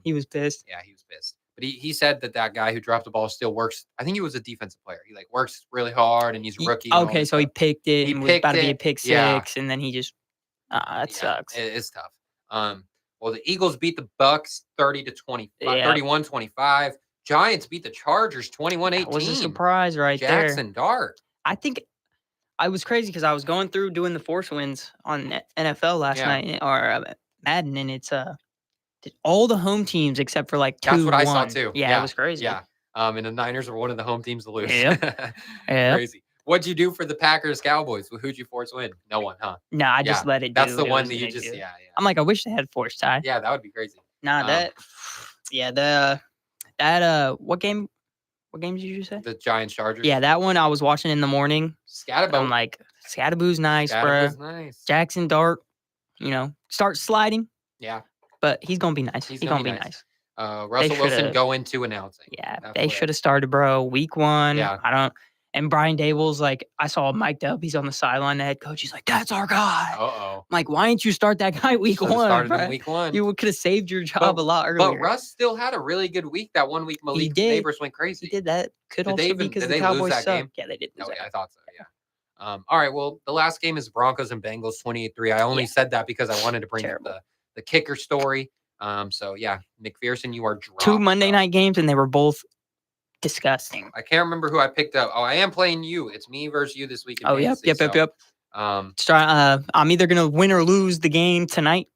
He was pissed. Yeah, he was pissed. But he said that guy who dropped the ball still works. I think he was a defensive player. He like works really hard and he's a rookie. Okay, so he picked it and was about to be a pick six, and then he just that sucks. It's tough. Well, the Eagles beat the Bucks 30-20, 31-25. Giants beat the Chargers 21-18. That was a surprise there. Jackson Dart. I think I was crazy because I was going through doing the force wins on NFL last night or Madden, and it's all the home teams except for like 2 That's what I saw won. too. Yeah, it was crazy. Yeah. And the Niners were one of the home teams to lose. Yeah. Crazy. What'd you do for the Packers Cowboys? Who'd you force win? No one, huh? No, I just let it do. That's the one that you just, I'm like, I wish they had forced tie. Yeah, that would be crazy. Nah, what game did you just say? The Giants Chargers. Yeah, that one I was watching in the morning. Scatterbo. I'm like, Scatterboo's nice, Scatterbo's bro. nice. Jackson Dart, start sliding. Yeah. But he's going to be nice. He's going to be nice. Russell Wilson going to announcing. Yeah, they should have started, bro. Week 1. Yeah. And Brian Dable's like, I saw mic'd up. He's on the sideline. The head coach. He's like, that's our guy. Uh-oh. I'm like, why didn't you start that guy week 1? Started in week 1. You could have saved your job a lot earlier. But Russ still had a really good week. That 1 week, Malik Neighbors went crazy. He did that. Could also be because the Cowboys suck. Game? Yeah, they did. Yeah, I thought so. Yeah. All right. Well, the last game is Broncos and Bengals 28-3. I only said that because I wanted to bring up the kicker story. So yeah, McPherson, you are dropped. 2 Monday night games, and they were both disgusting. I can't remember who I picked up. Oh, I am playing you. It's me versus you this week. Yep. I'm either gonna win or lose the game tonight.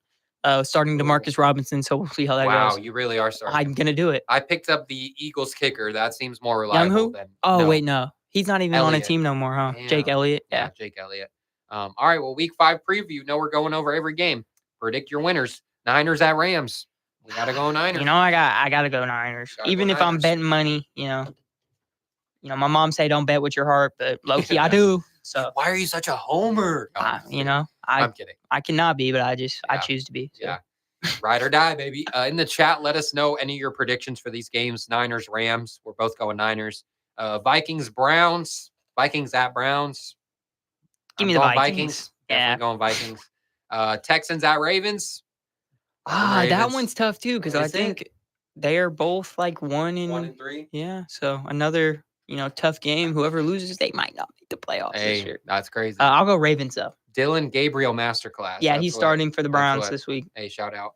Starting DeMarcus Robinson, so we'll see how that goes. Wow, you really are starting. I'm gonna do it. I picked up the Eagles kicker. That seems more reliable than. Wait, no, he's not even on a team no more, huh? Damn. Jake Elliott. Yeah, Jake Elliott. All right. Well, week 5 preview. No, we're going over every game. Predict your winners. Niners at Rams. We gotta go Niners. I gotta go Niners. Even if I'm betting money, my mom say don't bet with your heart, but low key I do. So why are you such a homer? I'm kidding. I cannot be, but I choose to be. So. Yeah. Ride or die, baby. In the chat, let us know any of your predictions for these games. Niners, Rams. We're both going Niners. Vikings, Browns. Vikings at Browns. Give me the Vikings. Definitely going Vikings. Texans at Ravens. That one's tough too because I think they are both like 1 and 3. Yeah, so another tough game. Whoever loses, they might not make the playoffs this year. That's crazy. I'll go Ravens though. Dylan Gabriel masterclass. Yeah, he's starting for the Browns this week. Hey, shout out.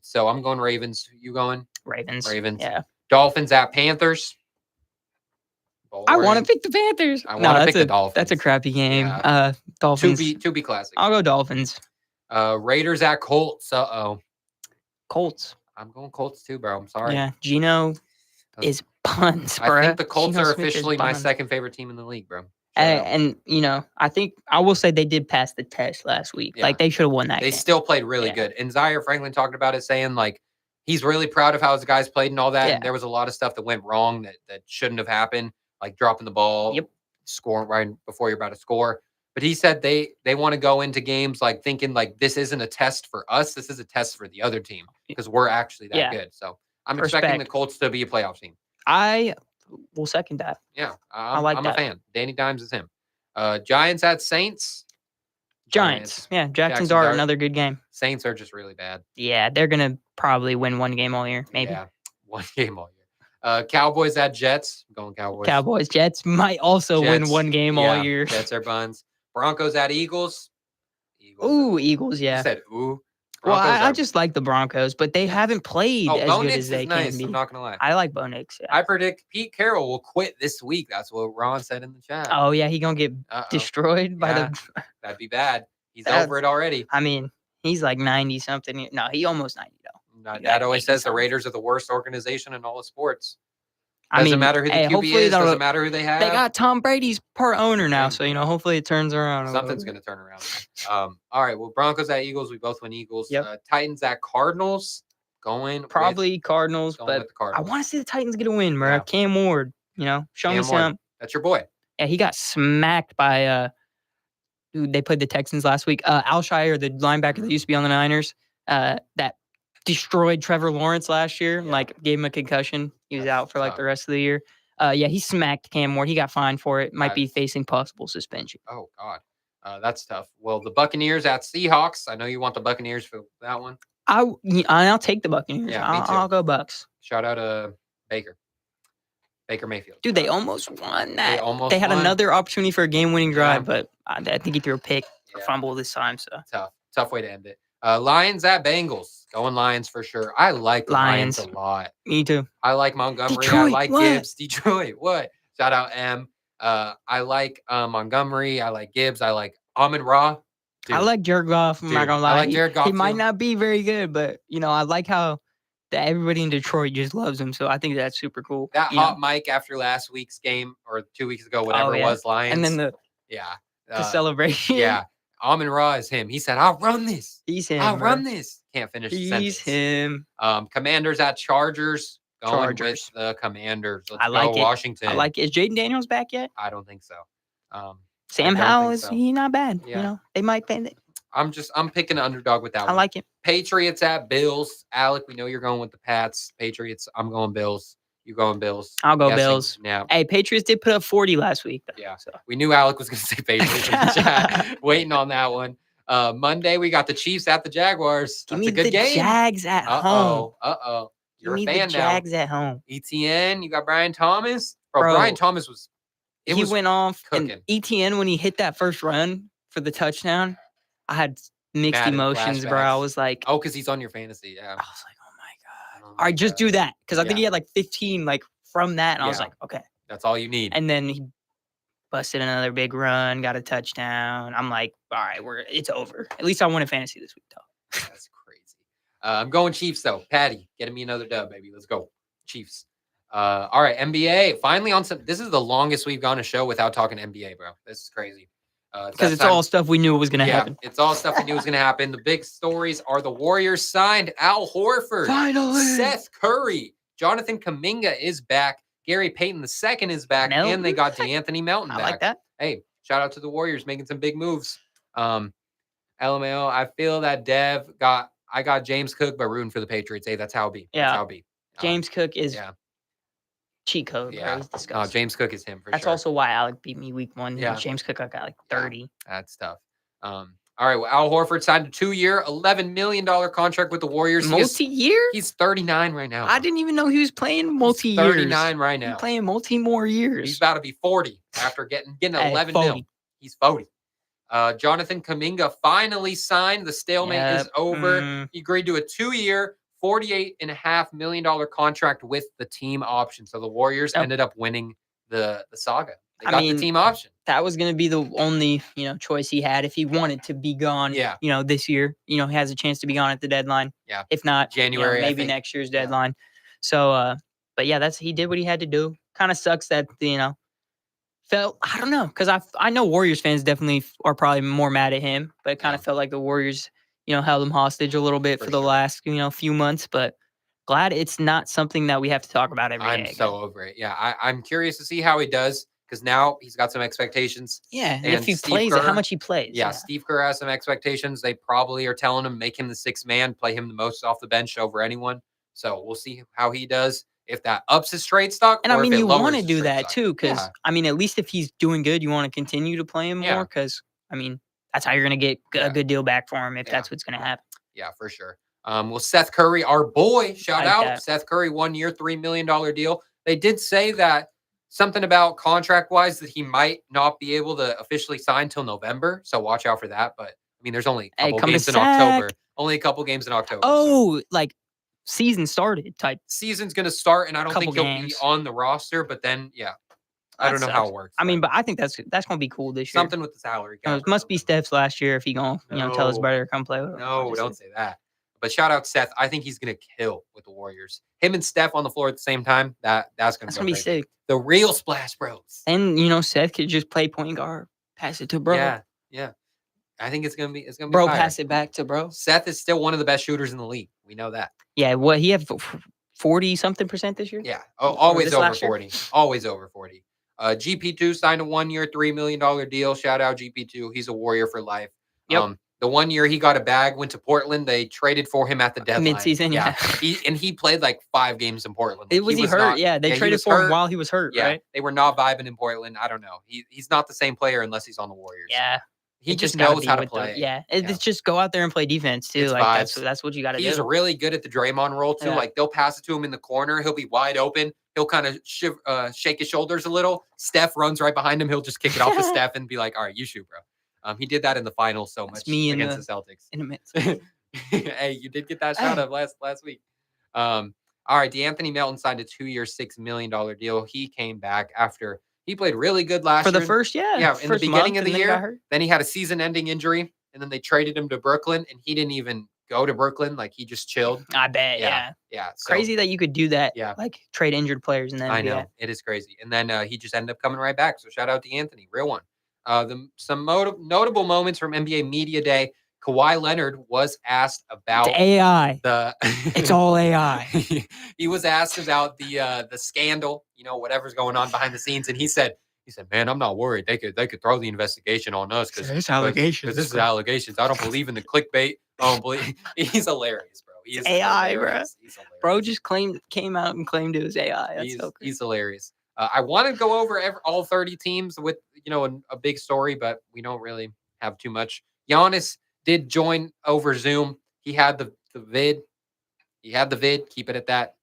So I'm going Ravens. You going? Ravens. Yeah. Dolphins at Panthers. Boring. I want to pick the Panthers. I want to pick the Dolphins. That's a crappy game. Yeah. Dolphins. To be classic. I'll go Dolphins. Raiders at Colts. Colts. I'm going Colts too, bro. I'm sorry. Yeah, Geno is buns, bro. I think the Colts are officially my second favorite team in the league, bro. And I think I will say they did pass the test last week. Yeah. Like they should have won that game. They still played really good. And Zaire Franklin talked about it, saying like he's really proud of how his guys played and all that. Yeah. And there was a lot of stuff that went wrong that shouldn't have happened, like dropping the ball, scoring right before you're about to score. But he said they want to go into games like thinking like this isn't a test for us. This is a test for the other team because we're actually that good. So I'm expecting the Colts to be a playoff team. I will second that. Yeah, I'm a fan. Danny Dimes is him. Giants at Saints. Giants. Yeah, Jackson Dart, another good game. Saints are just really bad. Yeah, they're going to probably win 1 game all year, maybe. Yeah, 1 game all year. Cowboys at Jets. I'm going Cowboys. Cowboys. Jets might also win 1 game all year. Jets are buns. Broncos at Eagles. Eagles, yeah. You said ooh. Well, I just like the Broncos, but they haven't played as good as they can be. I'm not going to lie. I like Bo Nix. Yeah. I predict Pete Carroll will quit this week. That's what Ron said in the chat. Oh, yeah. He going to get destroyed by the... That'd be bad. He's over it already. I mean, he's like 90-something. No, he almost 90, though. Dad always says the Raiders are the worst organization in all of sports. Doesn't matter who the QB is. Doesn't matter who they have. They got Tom Brady's part owner now, so hopefully it turns around. Something's going to turn around. All right. Well, Broncos at Eagles. We both win Eagles. Yep. Titans at Cardinals. Probably Cardinals, but I want to see the Titans get a win, bro. Yeah. Cam Ward. Show me some. That's your boy. Yeah, he got smacked by. They played the Texans last week. Alshire, the linebacker that used to be on the Niners, that destroyed Trevor Lawrence last year, gave him a concussion. He was out for the rest of the year. He smacked Cam Ward. He got fined for it. Might be facing possible suspension. Oh, God. That's tough. Well, the Buccaneers at Seahawks. I know you want the Buccaneers for that one. I'll take the Buccaneers. Yeah, me too. I'll go Bucks. Shout out to Baker Mayfield. Dude, they almost won that. They had won. another opportunity for a game-winning drive, but I think he threw a pick or fumble this time. So tough way to end it. Lions at Bengals. Going Lions for sure. I like the Lions a lot. Me too. I like Montgomery. Detroit, I like what? Gibbs. Detroit. What? Shout out M. I like Montgomery. I like Gibbs. I like Amon-Ra. I like Jared Goff. I'm not gonna lie. I like Jared Goff. He might not be very good, but I like how that everybody in Detroit just loves him. So I think that's super cool. That hot mic after last week's game or 2 weeks ago, whatever it was, Lions. And then the celebration. Yeah. Amon-Ra is him. He said, I'll run this. He's him. I'll run this. Can't finish the sentence. He's him. Commanders at Chargers. Going with the Commanders. Let's go Washington. I like it. Is Jaden Daniels back yet? I don't think so. Sam Howell he not bad. Yeah. They might pay it. I'm picking an underdog with that one. I like it. Patriots at Bills. Alec, we know you're going with the Pats. Patriots, I'm going Bills. You going Bills? I'll go Bills. Yeah. Hey, Patriots did put up 40 last week. Though, yeah. So. We knew Alec was going to say Patriots in the chat. Waiting on that one. Monday, we got the Chiefs at the Jaguars. That's a good game. Jags at home. You're a fan the Jags at home. ETN, you got Brian Thomas. Bro, Brian Thomas was he went off. Cooking. And ETN, when he hit that first run for the touchdown, I had mixed emotions, bro. I was like, oh, because he's on your fantasy. Yeah. I was like, oh my God. All right, just do that. Because I think he had like 15 from that. And I was like, okay. That's all you need. And then he busted another big run, got a touchdown. I'm like, all right, it's over. At least I won in fantasy this week, though. That's crazy. I'm going Chiefs, though. Patty, getting me another dub, baby. Let's go. Chiefs. All right, NBA. Finally on some. This is the longest we've gone a show without talking NBA, bro. This is crazy. Because it's all stuff we knew was going to happen. It's all stuff we knew was going to happen. The big stories are the Warriors signed Al Horford. Finally. Seth Curry. Jonathan Kuminga is back. Gary Payton II is back. Melton? And they got DeAnthony Melton back. I like that. Hey, shout out to the Warriors making some big moves. LMAO, I feel that I got James Cook, but rooting for the Patriots. Hey, that's how it be. Yeah. That's how it be. James Cook is cheat code. Yeah. Bro. James Cook is him for That's sure. also why Alec beat me week 1. Yeah. James Cook, I got like 30. Yeah. That's tough. All right. Well, Al Horford signed a 2-year, $11 million contract with the Warriors. Multi-year? He's 39 right now. I didn't even know he was playing multi-years. 39 right now. He's playing multi-more years. He's about to be 40 after getting 11 mil. He's 40. Jonathan Kuminga finally signed. The stalemate is over. He agreed to a 2-year, $48.5 million contract with the team option. So the Warriors ended up winning the saga. They got the team option. That was going to be the only, choice he had if he wanted to be gone, this year. He has a chance to be gone at the deadline. Yeah. If not, January, maybe next year's deadline. So, but yeah, he did what he had to do. Kind of sucks that, felt, I don't know, because I know Warriors fans definitely are probably more mad at him, but it kind of felt like the Warriors, held him hostage a little bit for the last, few months, but glad it's not something that we have to talk about every day. I'm so over it. Yeah, I'm curious to see how he does. Because now he's got some expectations. Yeah, and if he plays, how much he plays. Yeah, Steve Kerr has some expectations. They probably are telling him, make him the sixth man, play him the most off the bench over anyone. So we'll see how he does. If that ups his trade stock. And I mean, you want to do that too. Because, I mean, at least if he's doing good, you want to continue to play him more. Because, I mean, that's how you're going to get a good deal back for him if that's what's going to happen. Yeah, for sure. Well, Seth Curry, our boy, shout out. Seth Curry, 1 year, $3 million deal. They did say that. Something about contract-wise that he might not be able to officially sign till November, so watch out for that. But, I mean, there's only a couple games in October. Only a couple games in October. Oh, like season started type. Season's going to start, and I don't think he'll be on the roster, but then, I don't know how it works. I mean, but I think that's going to be cool this year. Something with the salary cap. It must be Steph's last year if he going to tell his brother to come play with him. No, don't say that. But shout out Seth. I think he's going to kill with the Warriors. Him and Steph on the floor at the same time, that's going to be sick. The real Splash Bros. And, Seth could just play point guard, pass it to bro. Yeah. I think it's going to be bro, fire. pass it back to bro. Seth is still one of the best shooters in the league. We know that. Yeah, he had 40-something% this year? Yeah. Always over 40. Always over 40. GP2 signed a 1 year, $3 million deal. Shout out GP2. He's a Warrior for life. Yep. The 1 year he got a bag, went to Portland. They traded for him at the deadline. Midseason, yeah. He played like 5 games in Portland. Was he hurt? They traded for him while he was hurt, right? They were not vibing in Portland. I don't know. He's not the same player unless he's on the Warriors. Yeah. He just knows how to play. It's just go out there and play defense too. It's like vibes. that's what you got to do. He's really good at the Draymond role too. Yeah. Like they'll pass it to him in the corner. He'll be wide open. He'll kind of shake his shoulders a little. Steph runs right behind him. He'll just kick it off to Steph and be like, "All right, you shoot, bro." He did that in the finals so much against the Celtics. In a minute. Hey, you did get that shot up last week. All right, DeAnthony Melton signed a 2-year, $6 million deal. He came back after he played really good last year. For the first, in the beginning of the year. Then he had a season-ending injury, and then they traded him to Brooklyn, and he didn't even go to Brooklyn. Like, he just chilled. I bet, Yeah. So, crazy that you could do that. Yeah. Like, trade injured players in the NBA. I know. It is crazy. And then he just ended up coming right back. So, shout out to Anthony. Real one. Some notable moments from NBA Media Day. Kawhi Leonard was asked about the AI. It's all AI. He was asked about the scandal, whatever's going on behind the scenes, and he said, "Man, I'm not worried. They could throw the investigation on us because it's allegations. Because this is allegations. I don't believe in the clickbait. I don't believe." He's hilarious, bro. He is AI, hilarious. bro. He's hilarious. Bro just came out and claimed it was AI. That's so crazy. He's hilarious. I want to go over all 30 teams with a big story, but we don't really have too much. Giannis did join over Zoom. He had the vid. Keep it at that.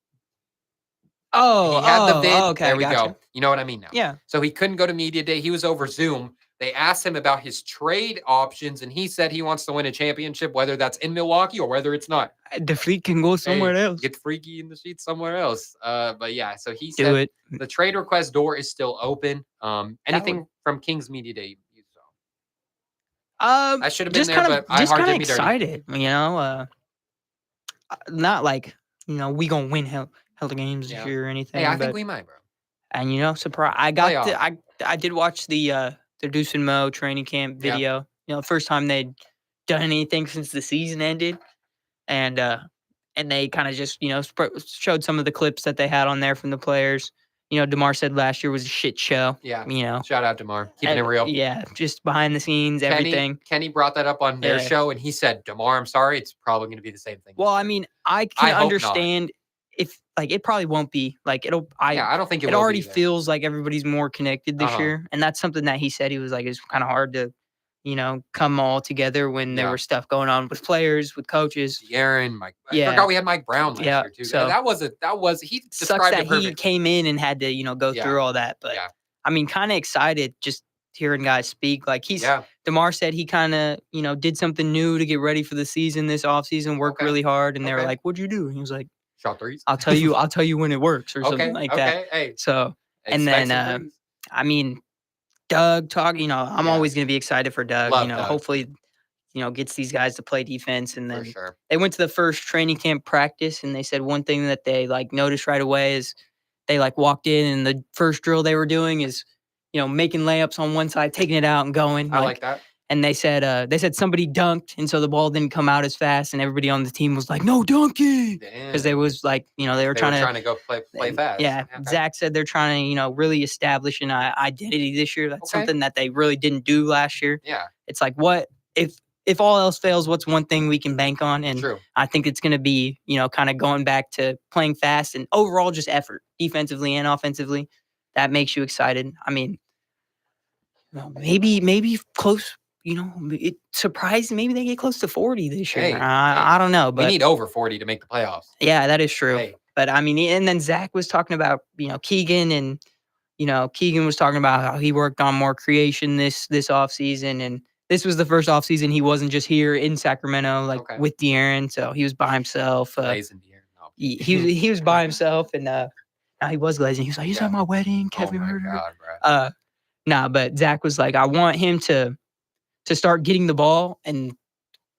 He had the vid. Okay, there we gotcha. go. You know what I mean now. Yeah. So he couldn't go to media day. He was over Zoom. They asked him about his trade options, and he said he wants to win a championship, whether that's in Milwaukee or whether it's not. The fleet can go somewhere else. Get freaky in the sheets somewhere else. But yeah, so he Do said it. the trade request door is still open. Anything from King's Media Day you saw? I should have been there, but I hard did me dirty. Excited, not like we gonna win hell of games this year or anything. Hey, I think we might, bro. And surprise! I did watch the Deuce and Mo training camp video. First time they'd done anything since the season ended, and they kind of just showed some of the clips that they had on there from the players. DeMar said last year was a shit show. Yeah. Shout out DeMar. Keeping it real. Yeah. Just behind the scenes, everything. Kenny brought that up on their show, and he said, DeMar, I'm sorry. It's probably going to be the same thing. Well, I can understand if, it probably won't be. I don't think it already feels like everybody's more connected this year. And that's something that he said. He was like, it's kind of hard to, come all together when there was stuff going on with players, with coaches. Aaron, Mike. I forgot we had Mike Brown last year too. So he sucks that he came in and had to, go through all that. But kind of excited just hearing guys speak. DeMar said he kind of, did something new to get ready for the season this offseason, worked really hard. And they were like, what'd you do? And he was like, shot threes. I'll tell you when it works or something like that. Hey. So, and then, Doug talking, I'm always going to be excited for Doug. Doug. Hopefully, gets these guys to play defense. And then sure. They went to the first training camp practice, and they said one thing that they noticed right away is they walked in, and the first drill they were doing is, making layups on one side, taking it out and going. I like that. And they said somebody dunked, and so the ball didn't come out as fast, and everybody on the team was like, "No dunking," because they was they were trying to go play fast. Yeah, okay. Zach said they're trying to really establish an identity this year. That's something that they really didn't do last year. Yeah, it's like what if all else fails, what's one thing we can bank on? And True. I think it's going to be kind of going back to playing fast and overall just effort, defensively and offensively. That makes you excited. Maybe close. It surprised maybe they get close to 40 this year. I don't know, but we need over 40 to make the playoffs. Yeah, that is true. Hey. But and then Zach was talking about Keegan, and Keegan was talking about how he worked on more creation this offseason, and this was the first offseason he wasn't just here in Sacramento with De'Aaron, so he was by himself. He was by himself, and he was glazing. He was like, "He's at my wedding, Kevin Herter." But Zach was like, "I want him to start getting the ball and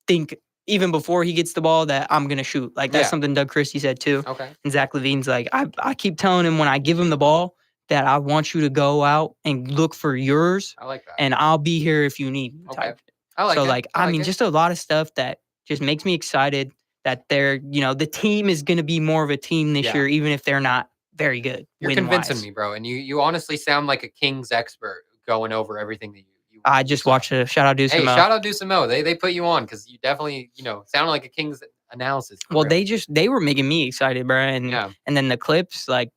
think even before he gets the ball that I'm going to shoot." That's something Doug Christie said too. Okay. And Zach LaVine's like, I keep telling him when I give him the ball that I want you to go out and look for yours. I like that. And I'll be here if you need me. Okay. I like it. Just a lot of stuff that just makes me excited that they're, the team is going to be more of a team this year, even if they're not very good. You're convincing me, bro. And you honestly sound like a Kings expert going over everything that you I just watched a shout out Deuce and Mo. Shout out Deuce and Mo. They put you on because you definitely, sounded like a Kings analysis. Well, they were making me excited, bro. And then the clips, I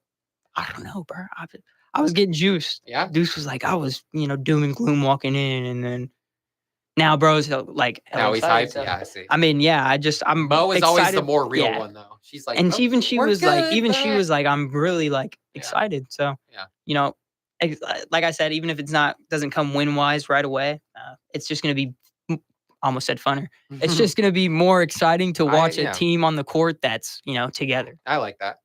don't know, bro. I was getting juiced. Yeah. Deuce was like, I was, doom and gloom walking in, and then now bro's like now he's excited, hyped. so. Yeah, I see. I mean, yeah, I'm Mo is excited. always the more real one though. She's like, and she was good, like, I'm really like excited. So like I said, even if it's doesn't come win wise right away, it's just gonna be almost said funner. It's just gonna be more exciting to watch a team on the court that's together. I like that.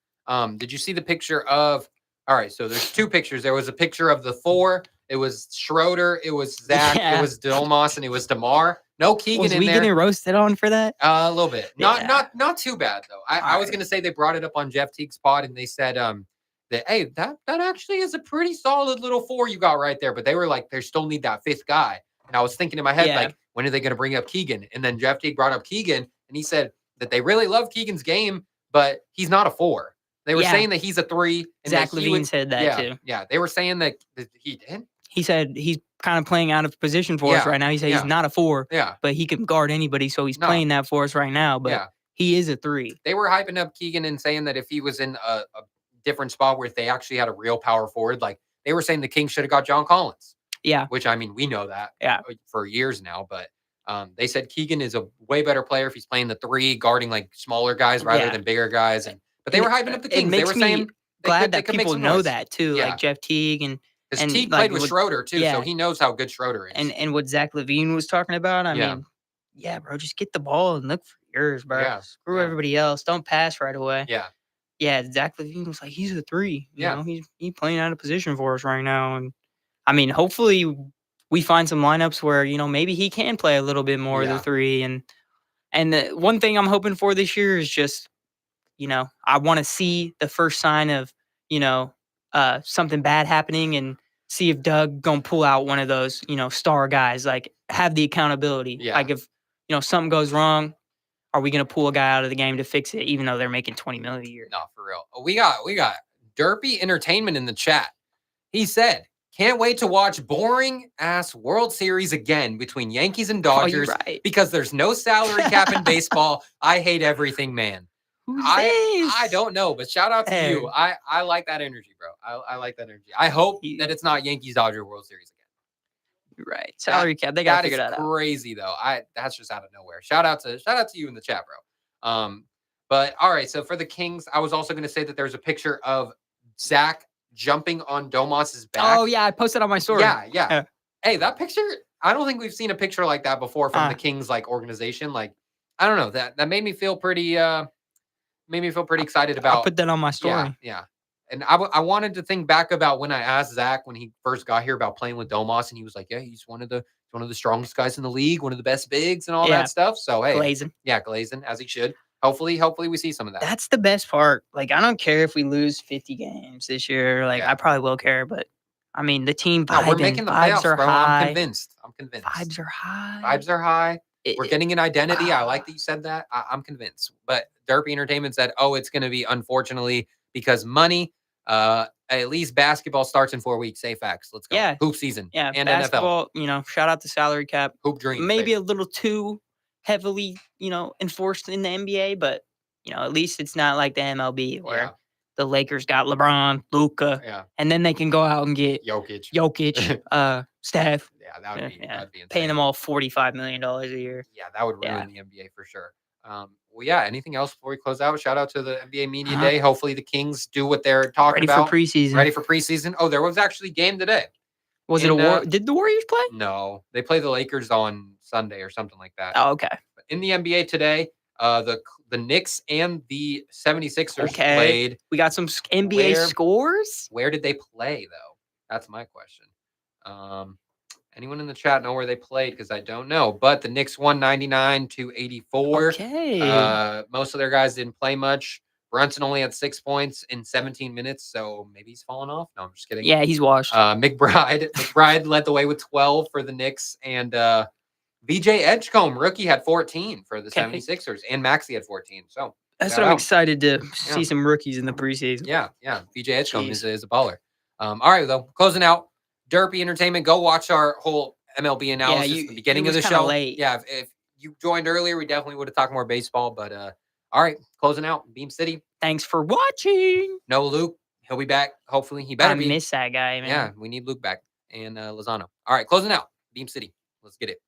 Did you see the picture of? All right, so there's 2 pictures. There was a picture of the 4. It was Schroeder, it was Zach, it was Domas, and it was DeMar. No Keegan in there. Was we getting roasted on for that? A little bit. Not too bad though. I was gonna say they brought it up on Jeff Teague's pod and they said that hey, that actually is a pretty solid little 4 you got right there. But they were like, they still need that 5th guy. And I was thinking in my head, like, when are they gonna bring up Keegan? And then Jeff Teague brought up Keegan and he said that they really love Keegan's game, but he's not a 4. They were saying that he's a 3. And Zach Levine said that too. Yeah, they were saying that he did. He said he's kind of playing out of position for us right now. He said he's not a 4, but he can guard anybody, so he's playing that for us right now. But he is a 3. They were hyping up Keegan and saying that if he was in a different spot where if they actually had a real power forward, like they were saying the Kings should have got John Collins. Yeah. Which, I mean, we know that for years now, but they said Keegan is a way better player if he's playing the 3, guarding like smaller guys rather than bigger guys. But they were hyping up the Kings. They were saying glad that people know that too, like Jeff Teague and Teague played with Schroeder too, so he knows how good Schroeder is. And what Zach Levine was talking about, I mean, bro, just get the ball and look for yours, bro. Yeah. Screw everybody else. Don't pass right away. Yeah. Zach Levine was like, he's a 3. You know, he's playing out of position for us right now. And I mean, hopefully we find some lineups where, maybe he can play a little bit more of the 3. And the one thing I'm hoping for this year is just, I want to see the first sign of, something bad happening and see if Doug gonna pull out one of those, star guys, like have the accountability. Yeah. Like if, something goes wrong, are we gonna pull a guy out of the game to fix it, even though they're making $20 million a year? No, for real. We got Derpy Entertainment in the chat. He said, can't wait to watch boring ass World Series again between Yankees and Dodgers because there's no salary cap in baseball. I hate everything, man. I don't know, but shout out to you. I like that energy, bro. I like that energy. I hope that it's not Yankees Dodger World Series again. You're right. Salary cap. They got to figure that out. That is crazy though. That's just out of nowhere. Shout out to you in the chat, bro. But all right. So for the Kings, I was also going to say that there's a picture of Zach jumping on Domas's back. Oh yeah, I posted on my story. Yeah. Hey, that picture. I don't think we've seen a picture like that before from the Kings organization. Like, I don't know, that made me feel pretty. Made me feel pretty excited about. I'll put that on my story. Yeah. And I wanted to think back about when I asked Zach when he first got here about playing with Domas, and he was like, "Yeah, he's one of the strongest guys in the league, one of the best bigs, and all that stuff." So hey, glazing as he should. Hopefully we see some of that. That's the best part. Like, I don't care if we lose 50 games this year. Like, I probably will care, but I mean, the team vibing, we're making the playoffs, are bro. high. I'm convinced. Vibes are high. We're getting an identity. I like that you said that. I'm convinced. But Derpy Entertainment said, it's going to be, unfortunately, because money. At least basketball starts in 4 weeks. Say facts. Let's go. Yeah. Hoop season. Yeah. And basketball, NFL. Shout out to salary cap. Hoop dreams. Maybe a little too heavily, enforced in the NBA, but, at least it's not like the MLB where the Lakers got LeBron, Luka, and then they can go out and get Jokic, Steph. Yeah, that would be insane. Paying them all $45 million a year. Yeah, that would ruin the NBA for sure. Anything else before we close out? Shout out to the NBA Media Day. Hopefully the Kings do what they're talking about. Ready for preseason. Oh, there was actually a game today. Was it a war? Did the Warriors play? No, they play the Lakers on Sunday or something like that. Oh, okay. But in the NBA today, the Knicks and the 76ers played. We got some NBA scores. Where did they play, though? That's my question. Anyone in the chat know where they played? Because I don't know. But the Knicks won 99-84. Okay. Most of their guys didn't play much. Brunson only had 6 points in 17 minutes, so maybe he's fallen off. No, I'm just kidding. Yeah, he's washed. McBride led the way with 12 for the Knicks, and VJ Edgecombe, rookie, had 14 for the 76ers, and Maxey had 14. So that's what I'm excited to see some rookies in the preseason. Yeah. VJ Edgecombe is a baller. All right, though, closing out. Derpy Entertainment, go watch our whole MLB analysis at the beginning of the show. Late. Yeah, if you joined earlier, we definitely would have talked more baseball. But all right, closing out. Beam City. Thanks for watching. No Luke. He'll be back. Hopefully, he better be. I miss that guy, man. Yeah, we need Luke back and Lozano. All right, closing out. Beam City. Let's get it.